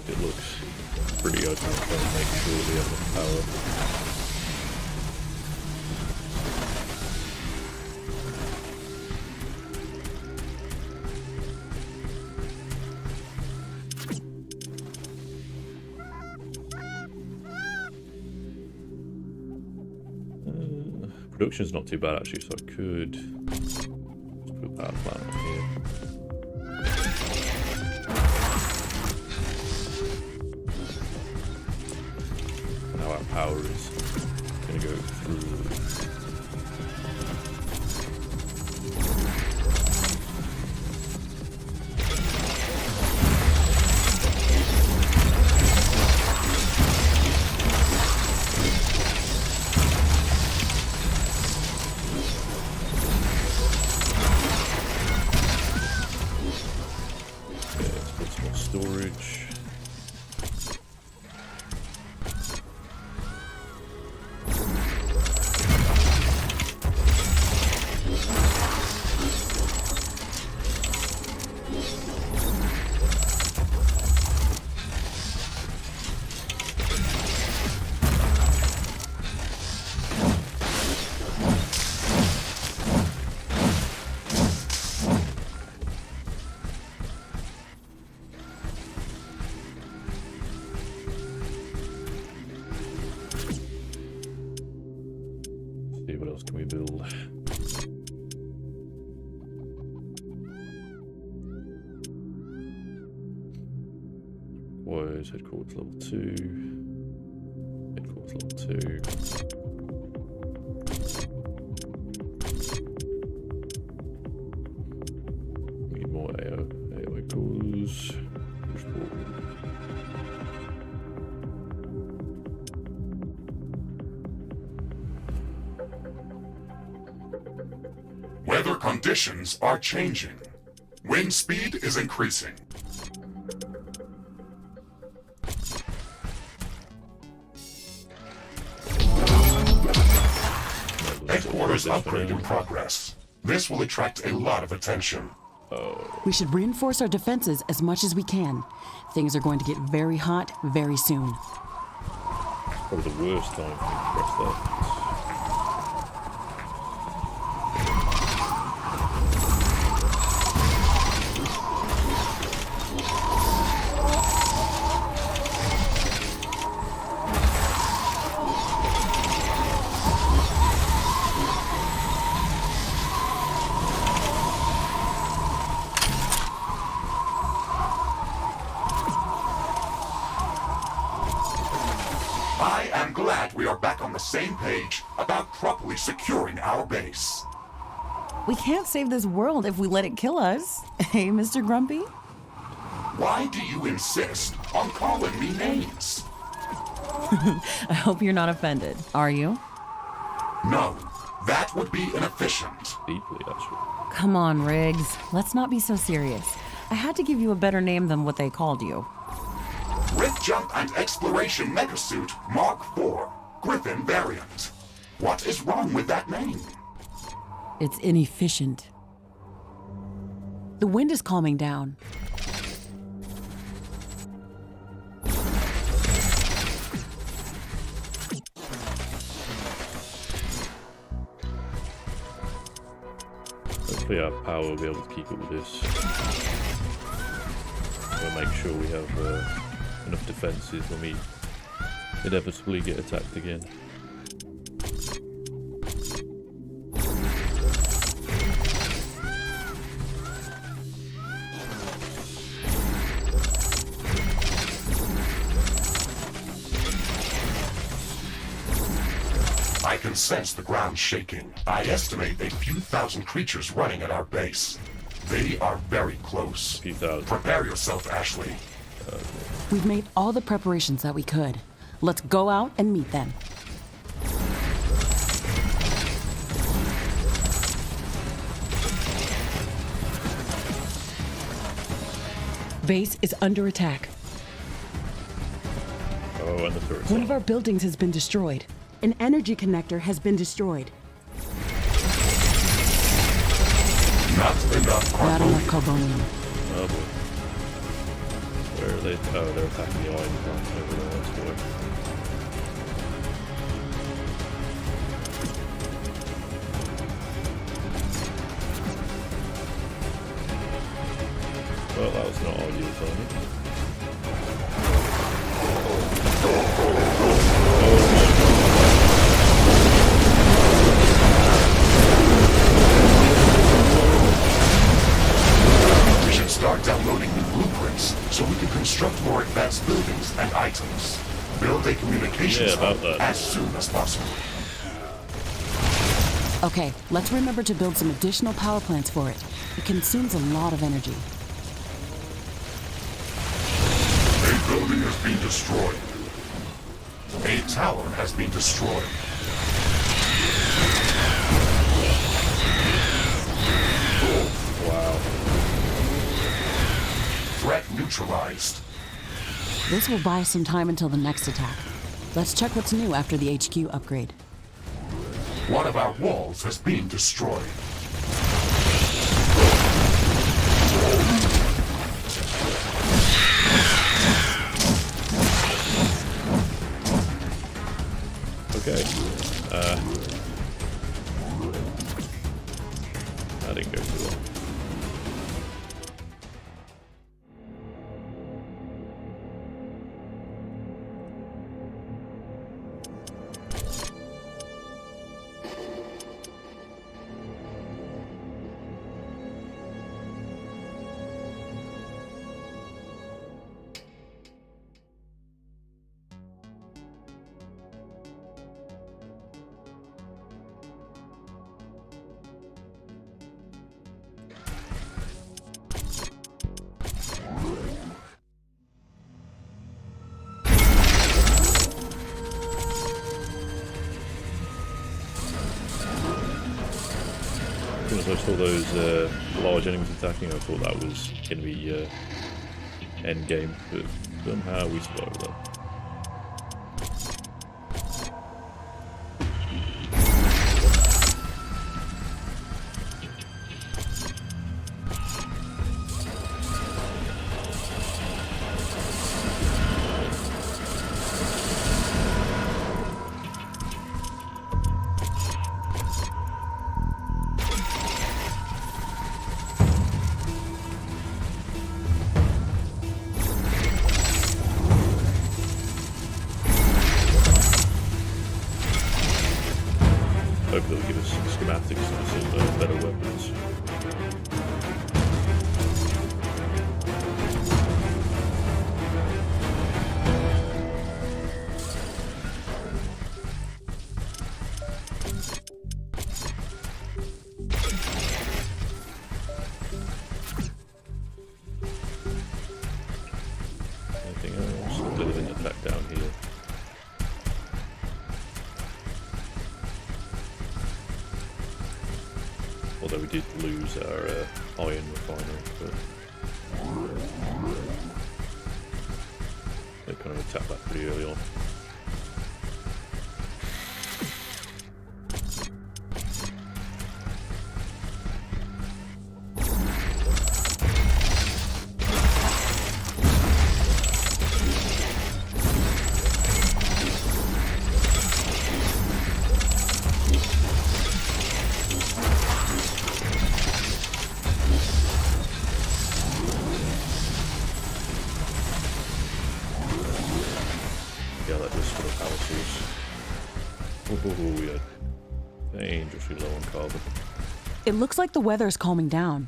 It looks pretty open, so I'll make sure we have enough power. Production's not too bad actually, so I could just put a power plant on here. Now our power is going to go through. Storage. What else can we build? Wires, headquarters level 2. That's level 2. Need more AOE cores. Push forward. Weather conditions are changing. Wind speed is increasing. Headquarters upgrade in progress. This will attract a lot of attention. We should reinforce our defenses as much as we can. Things are going to get very hot very soon. Probably the worst time for me to press that. I am glad we are back on the same page about properly securing our base. We can't save this world if we let it kill us. Hey, Mr. Grumpy? Why do you insist on calling me names? I hope you're not offended. Are you? No, that would be inefficient. Deeply, actually. Come on, Riggs. Let's not be so serious. I had to give you a better name than what they called you. Rift Jump and Exploration Megasuit Mark IV, Griffin variant. What is wrong with that name? It's inefficient. The wind is calming down. Hopefully our power will be able to keep up with this. We'll make sure we have enough defenses when we inevitably get attacked again. I can sense the ground shaking. I estimate a few thousand creatures running at our base. They are very close. A few thousand. Prepare yourself, Ashley. We've made all the preparations that we could. Let's go out and meet them. Base is under attack. Oh, and the turrets. One of our buildings has been destroyed. An energy connector has been destroyed. Not enough Not enough carbonium. carbonium. Oh boy. Where are they? Oh, they're attacking the island right over there. That's why. Well, that was not ideal timing. We should start downloading the blueprints so we can construct more advanced buildings and items. Build a communications Yeah, about hub that. as soon as possible. Okay, let's remember to build some additional power plants for it. It consumes a lot of energy. A building has been destroyed. A tower has been destroyed. Wow. Threat neutralized. This will buy us some time until the next attack. Let's check what's new after the HQ upgrade. One of our walls has been destroyed. Okay. That didn't go too well. So I saw those large enemies attacking. I thought that was going to be end game, but somehow we survived that. Hopefully they'll give us some schematics and some better weapons. Anything else? A living attack down here. Although we did lose our iron refinery, but they kind of attacked that pretty early on. Yeah, that was for the power source. Oh, we are dangerously low on carbon. It looks like the weather is calming down.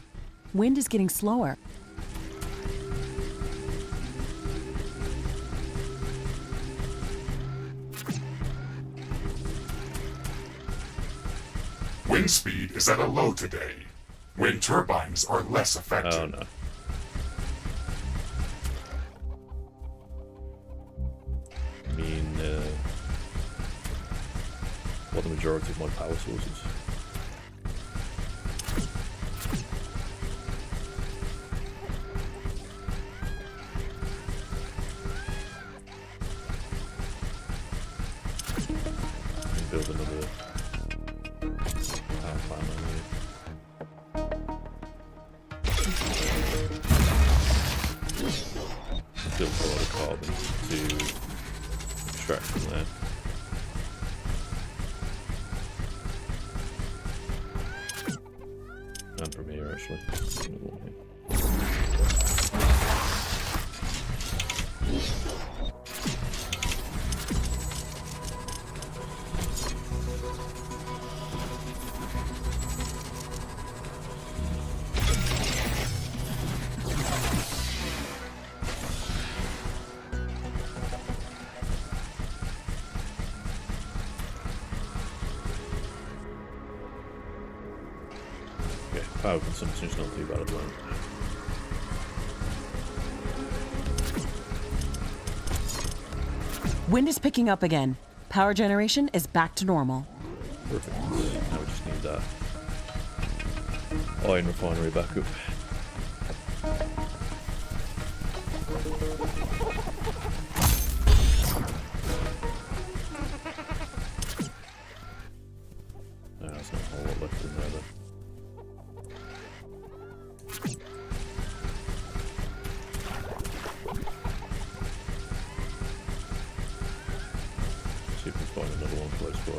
Wind is getting slower. Wind speed is at a low today. Wind turbines are less effective. Oh no. I mean, what the majority of my power sources. Build another power plant on here. Build a lot of carbon to extract from there. And from here, actually. Another one here. Okay, power consumption's not too bad at the moment. Wind is picking up again. Power generation is back to normal. Perfect. Now we just need that iron refinery back up. No, there's not a whole lot left in there though. See if we can find another one close by.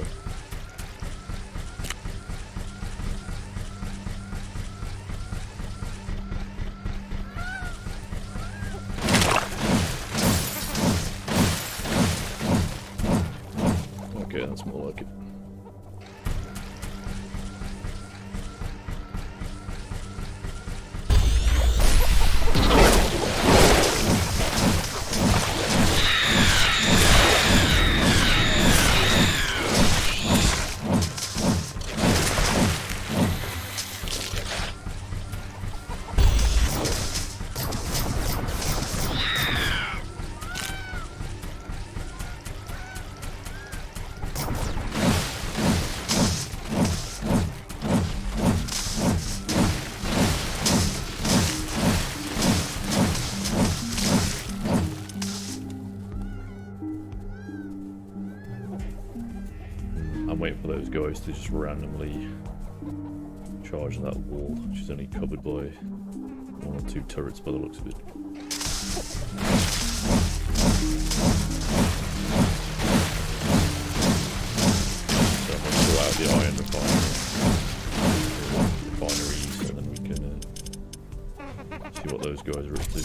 Okay, that's more like it. waiting for those guys to just randomly charge that wall, which is only covered by 1 or 2 turrets by the looks of it. So I'm going to pull out the iron refineries, and then we can see what those guys are up to.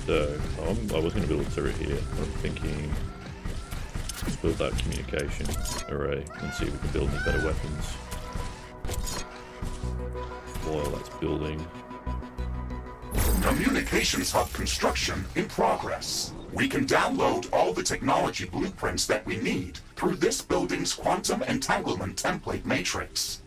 So, I was going to build a turret here, but I'm thinking let's build that communication array and see if we can build any better weapons while that's building. Communications hub construction in progress. We can download all the technology blueprints that we need through this building's quantum entanglement template matrix.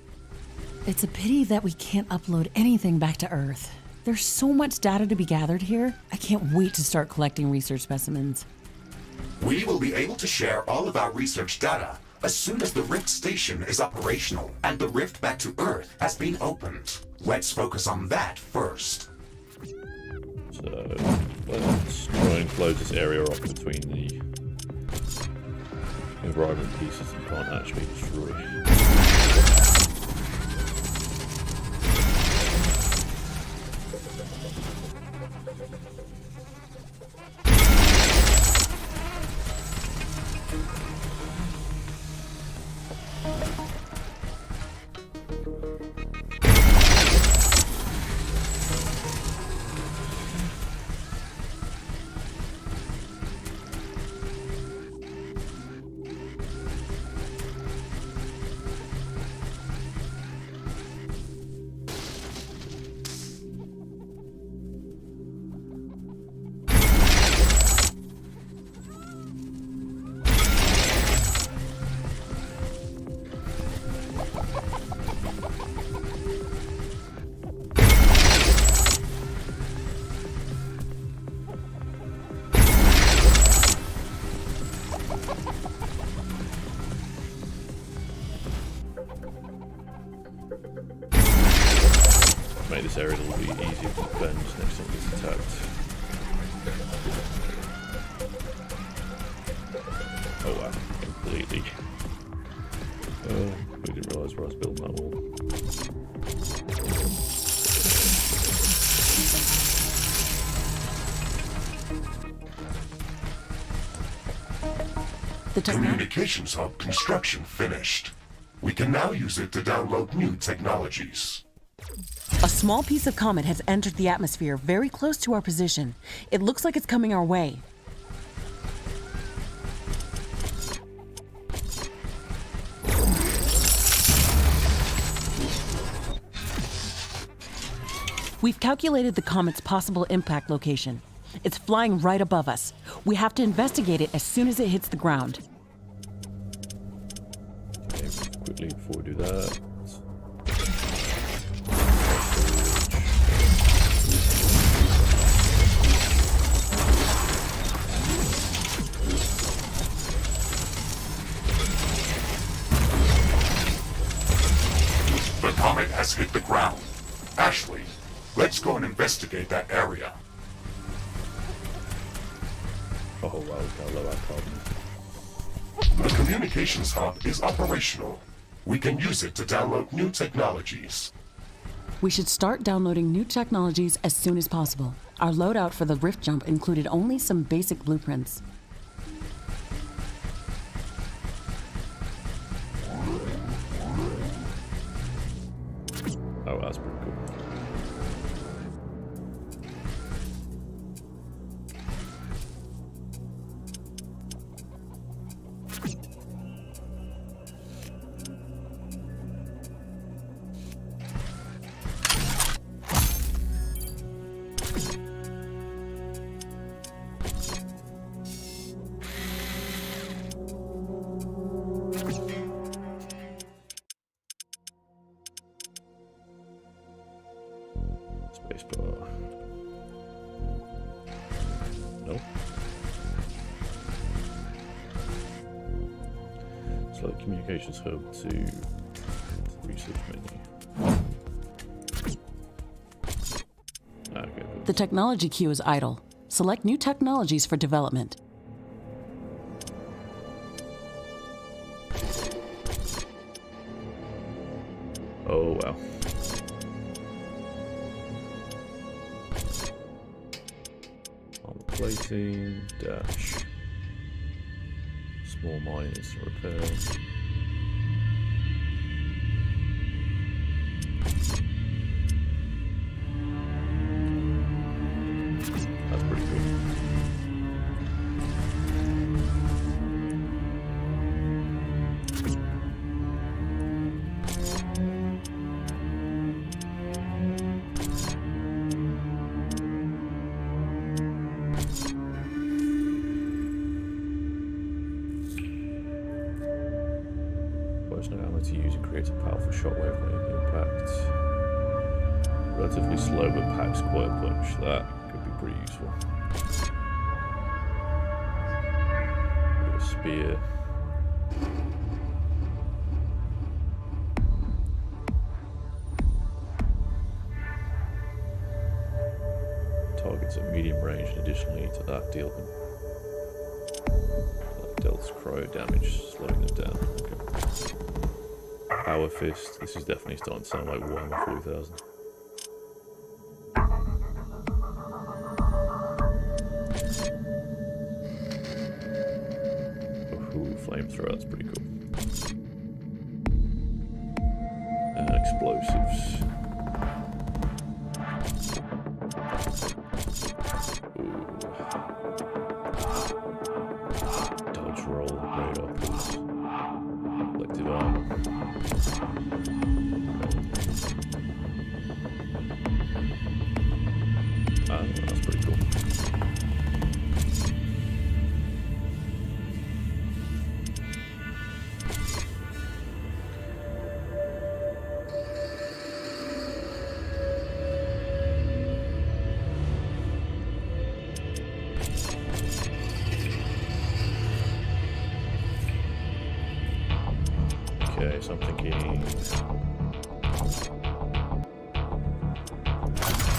It's a pity that we can't upload anything back to Earth. There's so much data to be gathered here. I can't wait to start collecting research specimens. We will be able to share all of our research data as soon as the Rift Station is operational and the rift back to Earth has been opened. Let's focus on that first. So let's try and close this area off between the environment pieces that you can't actually destroy. Make this area a little bit easier to defend next time it gets attacked. Oh wow, completely. We didn't realise where I was building that wall. Communications hub construction finished. We can now use it to download new technologies. A small piece of comet has entered the atmosphere very close to our position. It looks like it's coming our way. We've calculated the comet's possible impact location. It's flying right above us. We have to investigate it as soon as it hits the ground. Okay, quickly before we do that. has hit the ground. Ashley, let's go and investigate that area. Oh wow, we've got a low carbon. The communications hub is operational. We can use it to download new technologies. We should start downloading new technologies as soon as possible. Our loadout for the Rift Jump included only some basic blueprints. Oh, that's pretty cool. Spacebar. No. Select communications hub to the research menu. Okay, cool. The technology queue is idle. Select new technologies for development. Oh wow. Armor plating, dash. Small mine instant repair. That's pretty cool. Poison ammo to use and creates a powerful shockwave when it impacts. Relatively slow but packs quite a punch. That could be pretty useful. Got a spear. Targets at medium range, and additionally to that deals cryo damage, slowing them down. Okay. Power fist. This is definitely starting to sound like Warhammer 40,000. Ooh, flamethrower. That's pretty cool. And explosives. Dodge roll, radar pulse, collective armor. That's pretty cool. Okay, so I'm thinking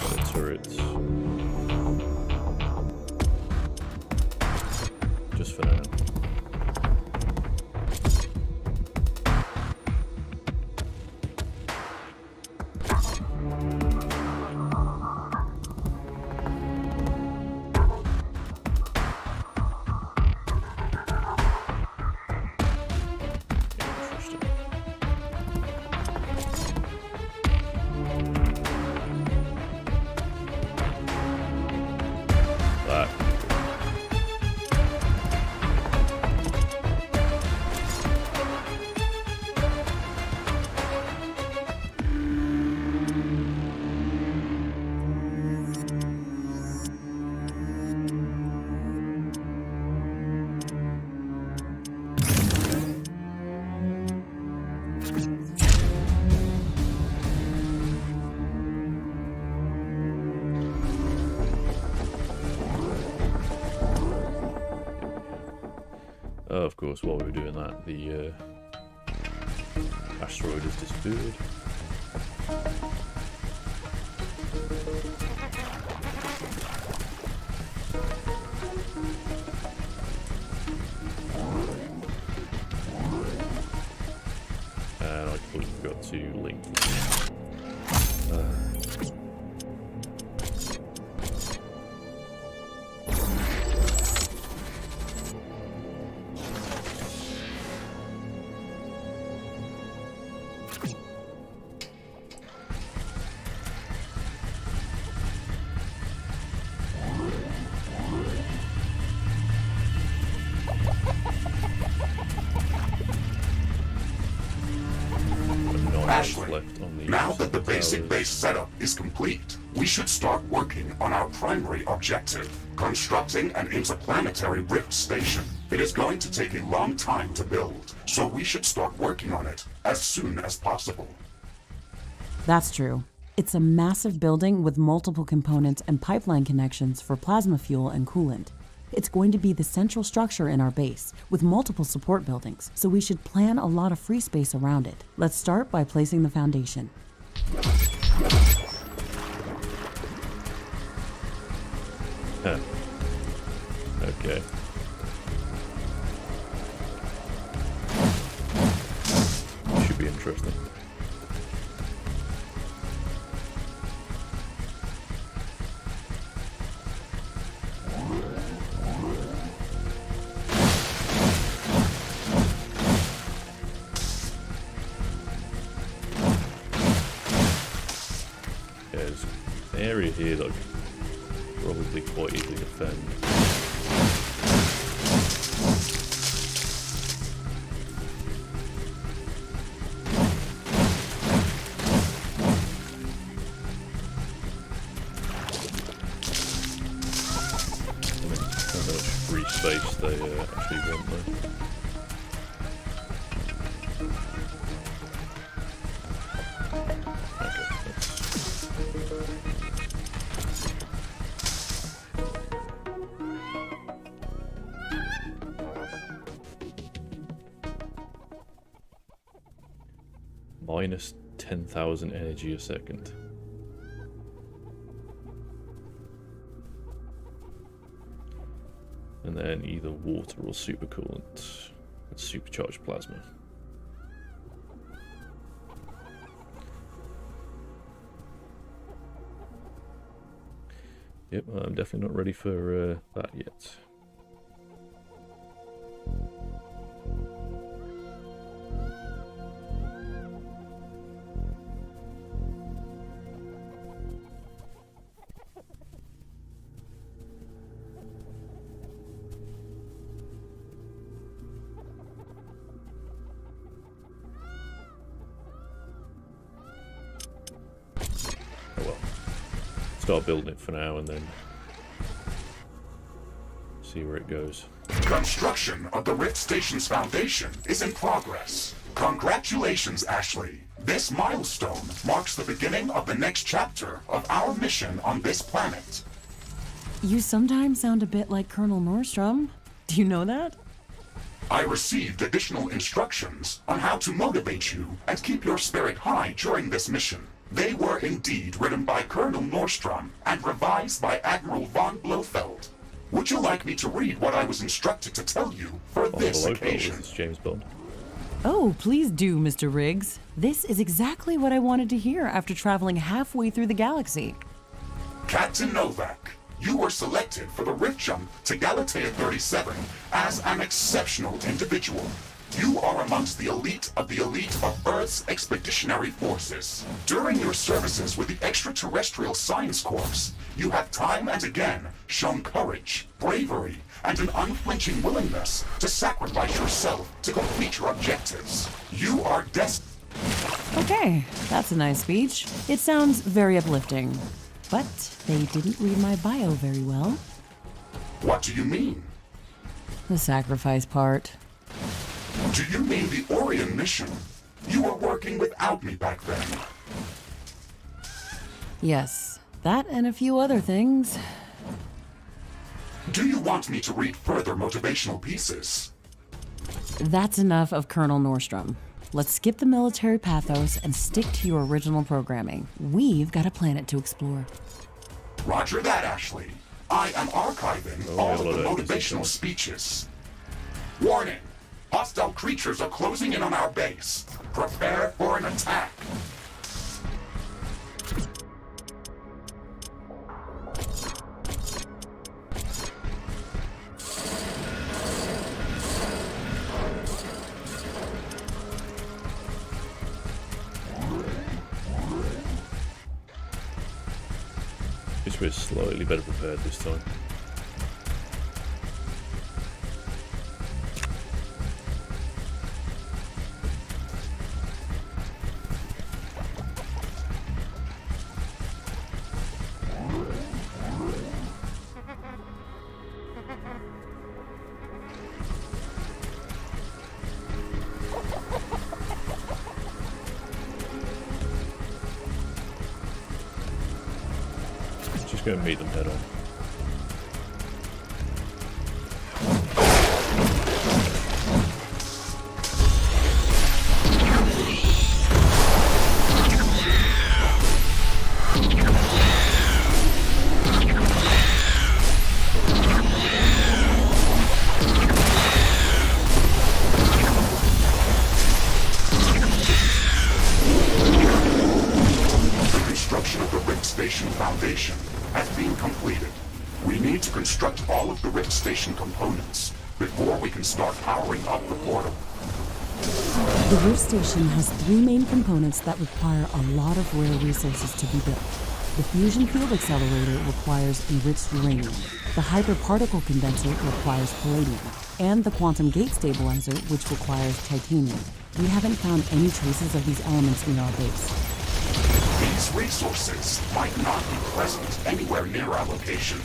the turrets. Just for now. Interesting. That. Of course, while we were doing that, the asteroid has disappeared. And I completely forgot to link. Ashley, Left on the now that the basic towers. base setup is complete, we should start working on our primary objective, constructing an interplanetary rift station. It is going to take a long time to build, so we should start working on it as soon as possible. That's true. It's a massive building with multiple components and pipeline connections for plasma fuel and coolant. It's going to be the central structure in our base, with multiple support buildings, so we should plan a lot of free space around it. Let's start by placing the foundation. Huh. Okay. Should be interesting. There's an area here that I could probably quite easily defend. How much free space they actually want there. Okay, minus 10,000 energy a second. And then either water or supercoolant and supercharged plasma. Yep, I'm definitely not ready for that yet. Oh well. Start building it for now and then see where it goes. Construction of the Rift Station's foundation is in progress. Congratulations, Ashley. This milestone marks the beginning of the next chapter of our mission on this planet. You sometimes sound a bit like Colonel Nordstrom. Do you know that? I received additional instructions on how to motivate you and keep your spirit high during this mission. They were indeed written by Colonel Nordstrom and revised by Admiral von Blofeld. Would you like me to read what I was instructed to tell you for this occasion? This is James Bond. Oh, please do, Mr. Riggs. This is exactly what I wanted to hear after traveling halfway through the galaxy. Captain Novak, you were selected for the rift jump to Galatea 37 as an exceptional individual. You are amongst the elite of Earth's expeditionary forces. During your services with the Extraterrestrial Science Corps, you have time and again shown courage, bravery, and an unflinching willingness to sacrifice yourself to complete your objectives. You are destined. Okay, that's a nice speech. It sounds very uplifting. But they didn't read my bio very well. What do you mean? The sacrifice part. Do you mean the Orion mission? You were working without me back then. Yes, that and a few other things. Do you want me to read further motivational pieces? That's enough of Colonel Nordstrom. let's skip the military pathos and stick to your original programming. We've got a planet to explore. Roger that, Ashley. I am archiving all of the motivational speeches. Warning! Hostile creatures are closing in on our base. Prepare for an attack. Guess we're slightly better prepared this time. Just gonna meet them head on. The construction of the Rift Station Foundation has been completed. We need to construct all of the Rift Station components before we can start powering up the portal. The Rift Station has 3 main components that require a lot of rare resources to be built. The fusion field accelerator requires enriched uranium. The hyperparticle condenser requires palladium. And the quantum gate stabilizer, which requires titanium. We haven't found any traces of these elements near our base. These resources might not be present anywhere near our location.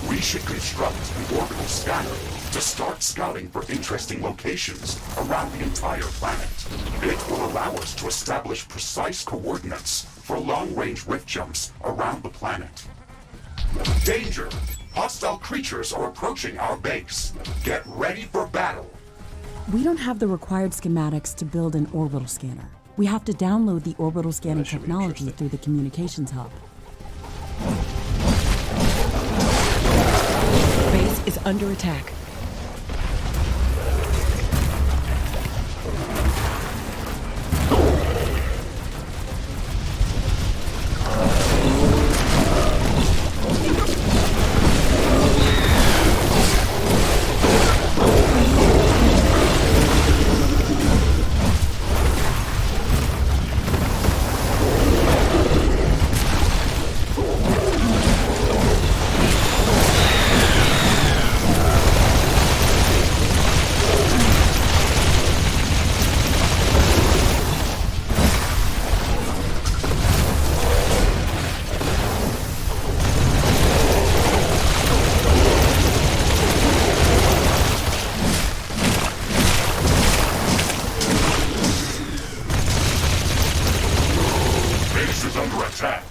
We should construct an orbital scanner to start scouting for interesting locations around the entire planet. It will allow us to establish precise coordinates for long-range rift jumps around the planet. Danger! Hostile creatures are approaching our base. Get ready for battle. We don't have the required schematics to build an orbital scanner. We have to download the orbital scanner That should be technology interesting. through the communications hub. Base is under attack. Base is under attack.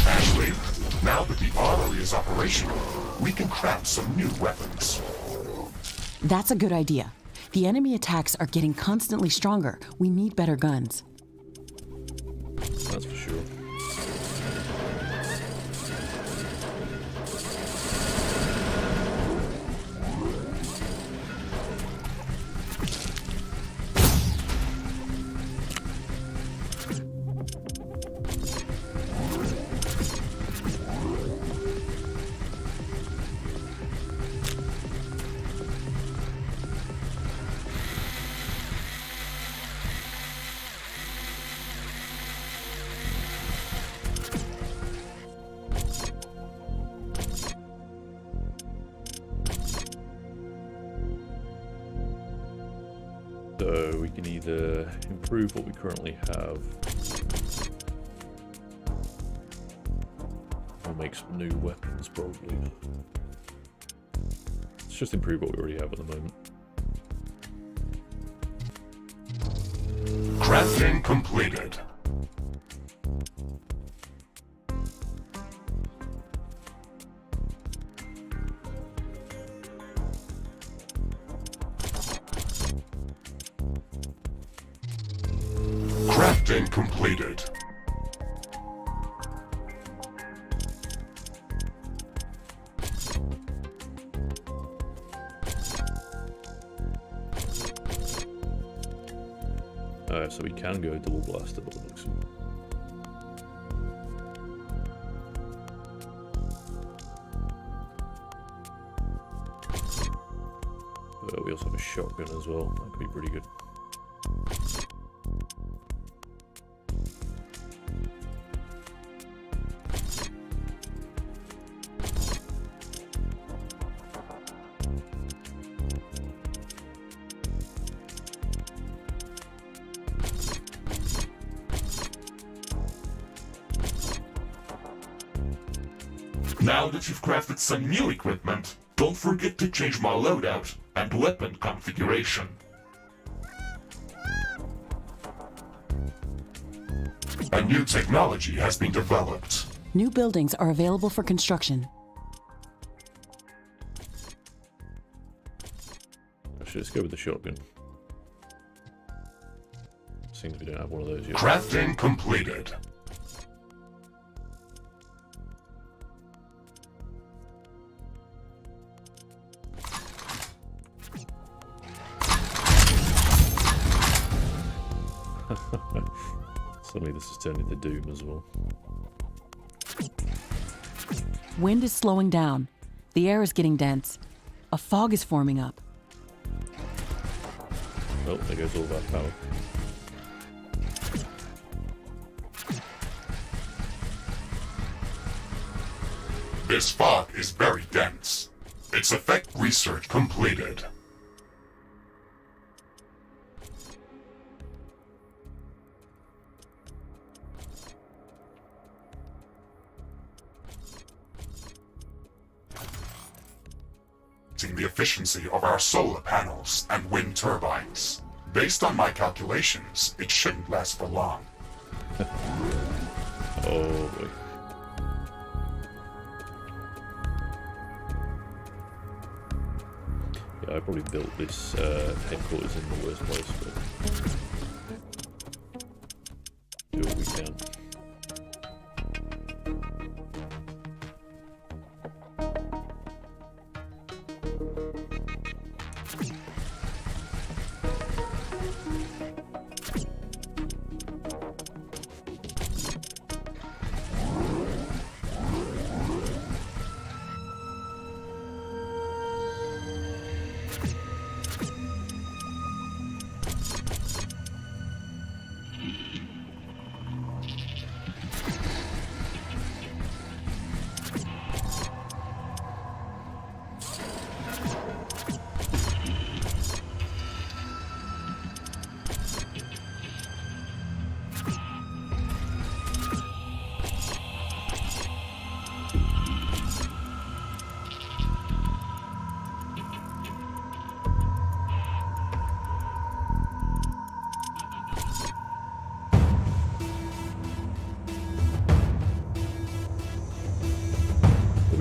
Ashley, now that the armory is operational, we can craft some new weapons. That's a good idea. The enemy attacks are getting constantly stronger. We need better guns. That's for sure. So we can either improve what we currently have, or make some new weapons probably. Let's just improve what we already have at the moment. Crafting completed. Crafting completed. So we can go double blaster, but it looks. But we also have a shotgun as well. That could be pretty good. Now that you've crafted some new equipment, don't forget to change my loadout and weapon configuration. A new technology has been developed. New buildings are available for construction. Actually, let's go with the shotgun. Seems we don't have one of those yet. Crafting completed. Suddenly this is turning into Doom as well. Wind is slowing down. The air is getting dense. A fog is forming up. Oh, there goes all of our power. This fog is very dense. Its effect research completed. The efficiency of our solar panels and wind turbines. Based on my calculations, it shouldn't last for long. Oh boy. Yeah, I probably built this headquarters in the worst place, but do what we can.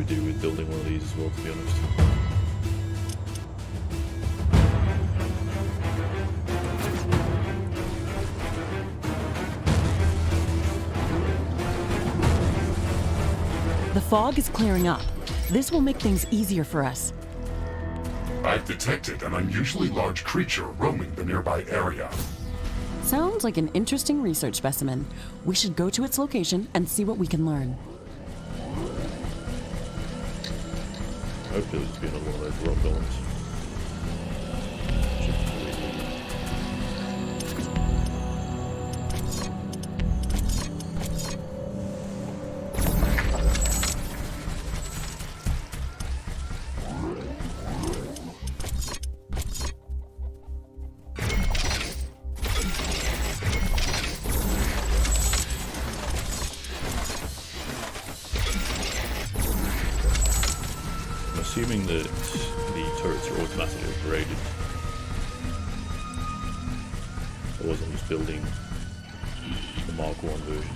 Do with building one of these as well, to be honest. The fog is clearing up. This will make things easier for us. I've detected an unusually large creature roaming the nearby area. Sounds like an interesting research specimen. We should go to its location and see what we can learn. Hopefully there's be another one of those rock golems. Assuming that the turrets are automatically upgraded. Otherwise I'm just building the Mark 1 version.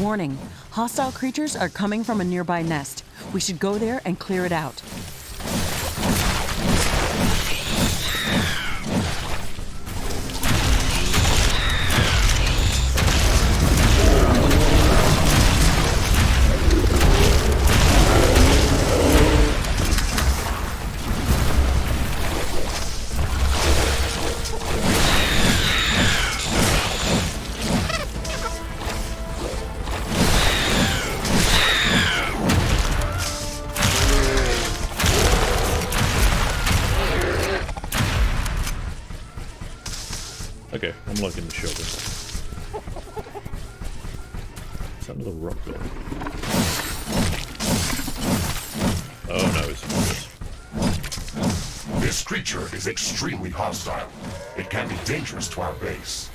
Warning, hostile creatures are coming from a nearby nest. We should go there and clear it out. Okay, I'm liking the shovel. Is that another rock there? Oh no, it's this. This creature is extremely hostile. It can be dangerous to our base.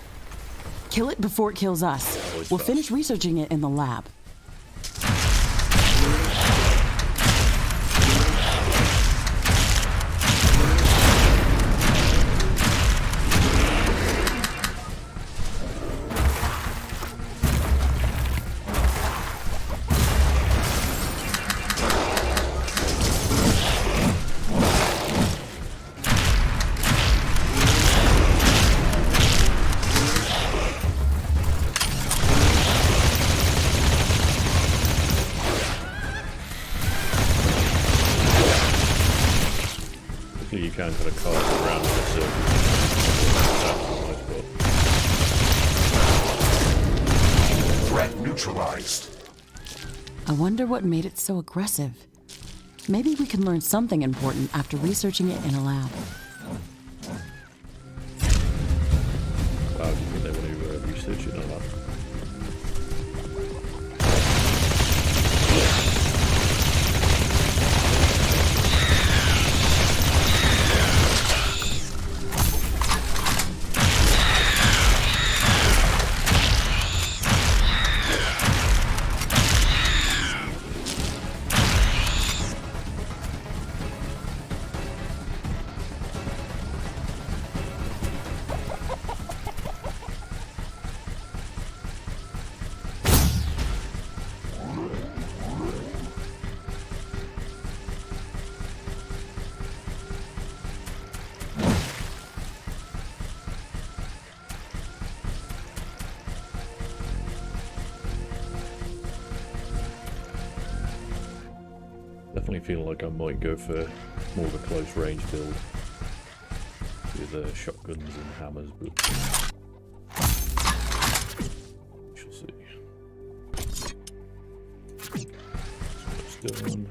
Kill it before it kills us. We'll finish researching it in the lab. You can kind of carve around in a circle. That's a nice spot. Threat neutralized. I wonder what made it so aggressive. Maybe we can learn something important after researching it in a lab. Wow, do you think they want to research it or not? Definitely feeling like I might go for more of a close range build with shotguns and hammers, but we shall see. So that's done.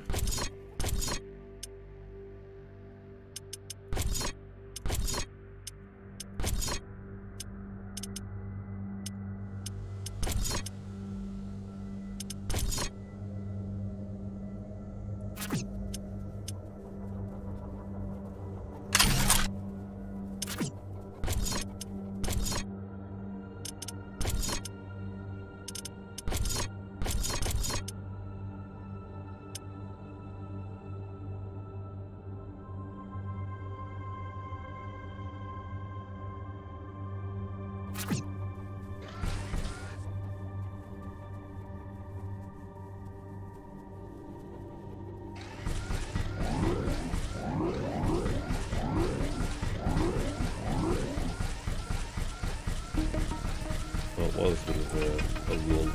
Well, it was a bit of a lull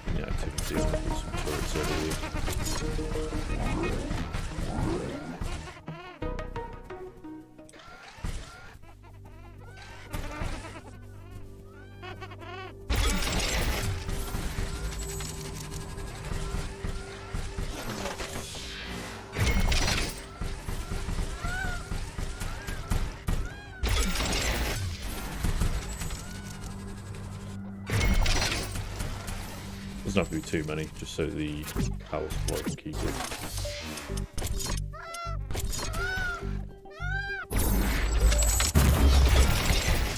in the activity. see if there's some turrets over here. Doesn't have to be too many, just so the power supply can keep it.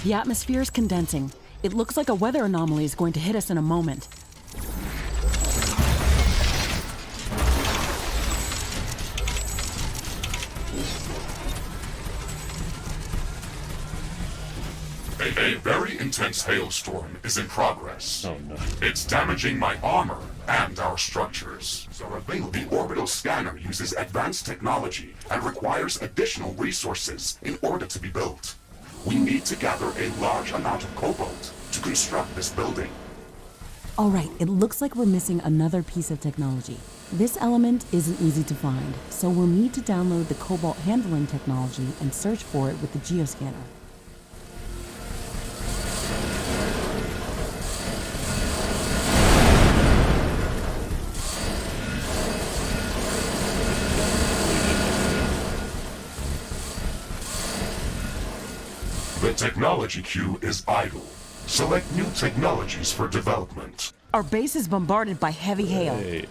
The atmosphere is condensing. It looks like a weather anomaly is going to hit us in a moment. A very intense hailstorm is in progress. Oh no. It's damaging my armor and our structures. The orbital scanner uses advanced technology and requires additional resources in order to be built. We need to gather a large amount of cobalt to construct this building. All right, it looks like we're missing another piece of technology. This element isn't easy to find, so we'll need to download the cobalt handling technology and search for it with the geoscanner. The technology queue is idle. Select new technologies for development. Our base is bombarded by heavy hail. Hey.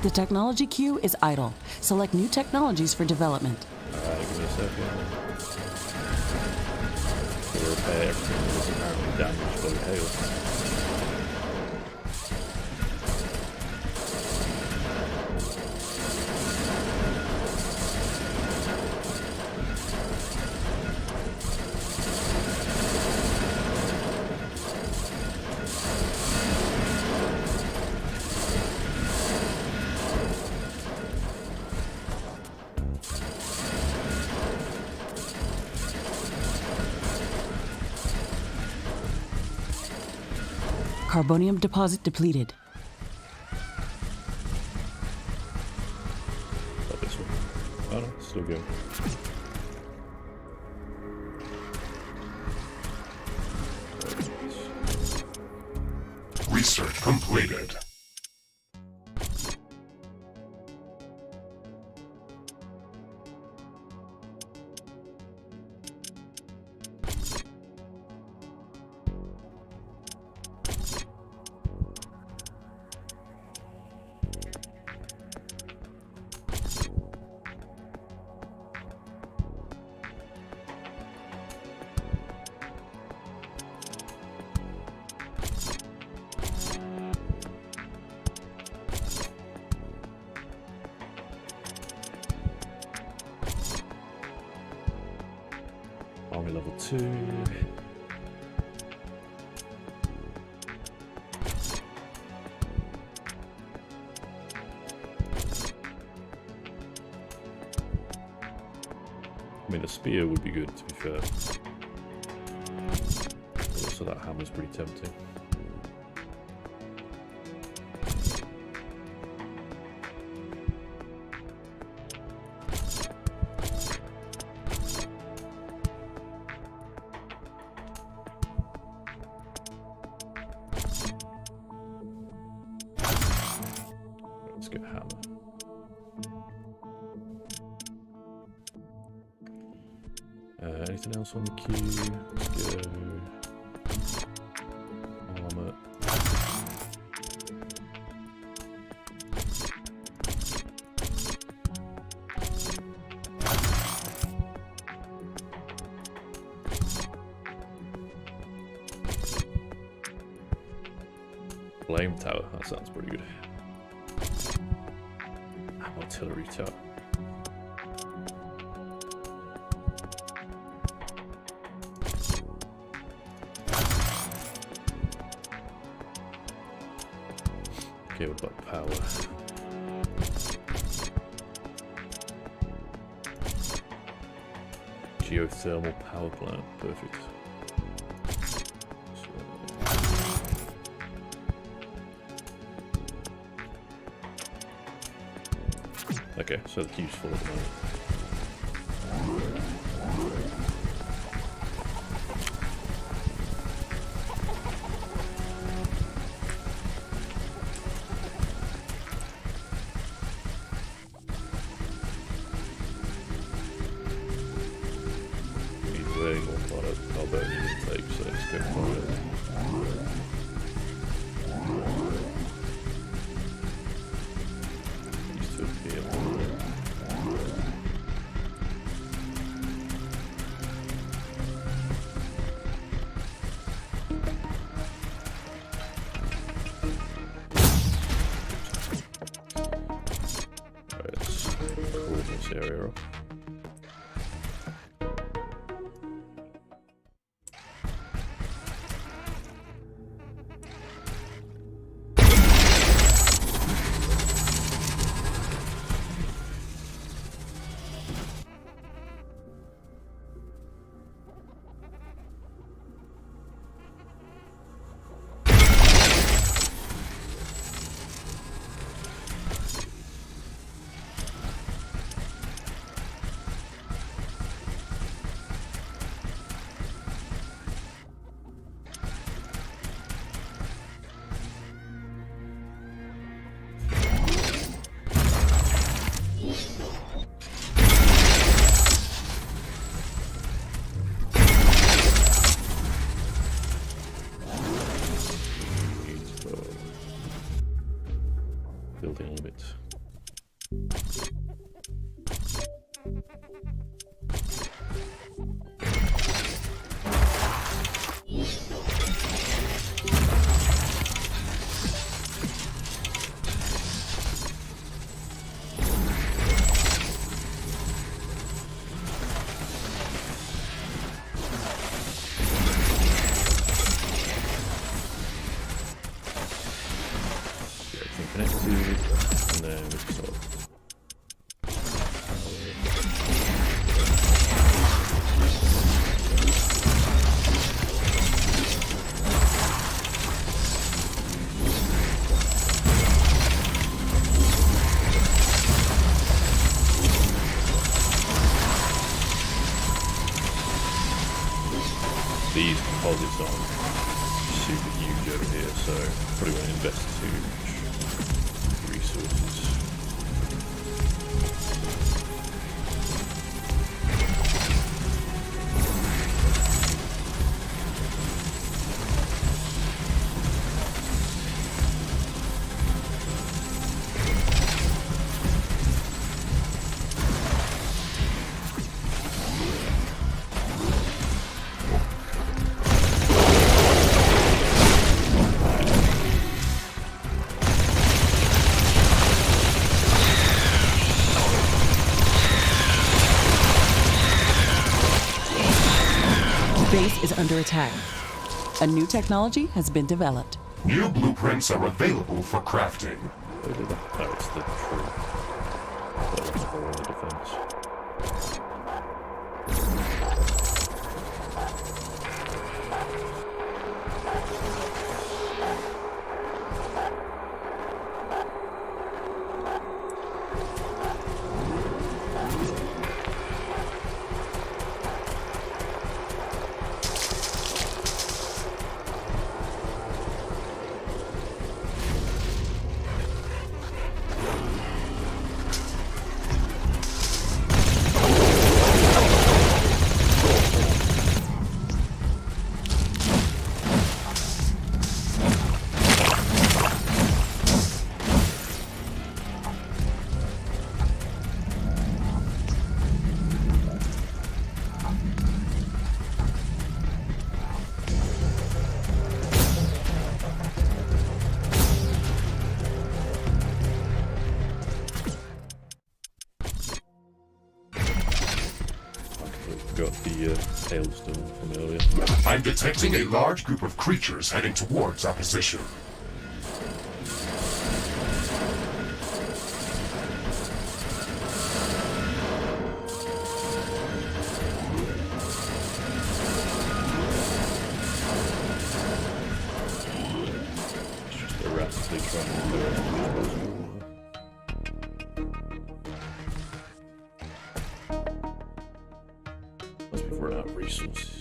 The technology queue is idle. Select new technologies for development. Alright, give me a second. To repair everything that was apparently damaged by the hail. Carbonium deposit depleted. Like this one. Oh no, it's still going. Research completed. Army level 2. I mean, a spear would be good, to be fair. Also, that hammer's pretty tempting. Let's get a hammer. Anything else on the queue? Let's go. Armor. Flame tower, that sounds pretty good. Artillery tower. Okay, what about power? Geothermal power plant, perfect. Okay, so the queue's full at the moment. Need way more product carbonium intake, so let's go for it. Used to appear more. This area up. Building limits. Connected, and then we can sort of these deposits aren't super huge over here, so probably won't invest too much resources. Base is under attack. A new technology has been developed. New blueprints are available for crafting. Oh, it's the tree. That was for the defense. hailstorm from earlier. I'm detecting a large group of creatures heading towards our position. It's just erratically trying to do as much as possible. Must be running out of resources.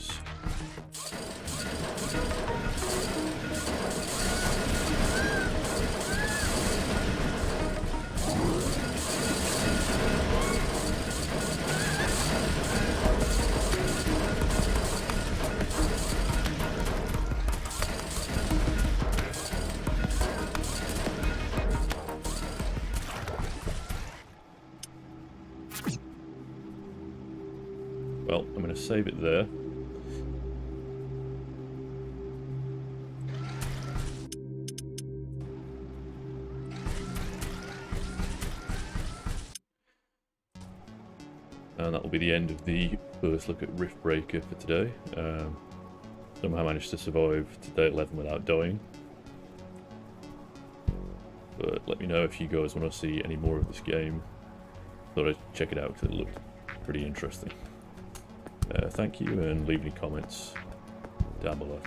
Well, I'm going to save it there. And that will be the end of the first look at Riftbreaker for today. Somehow managed to survive to day 11 without dying. But let me know if you guys want to see any more of this game. Thought I'd check it out because it looked pretty interesting. Thank you, and leave any comments down below.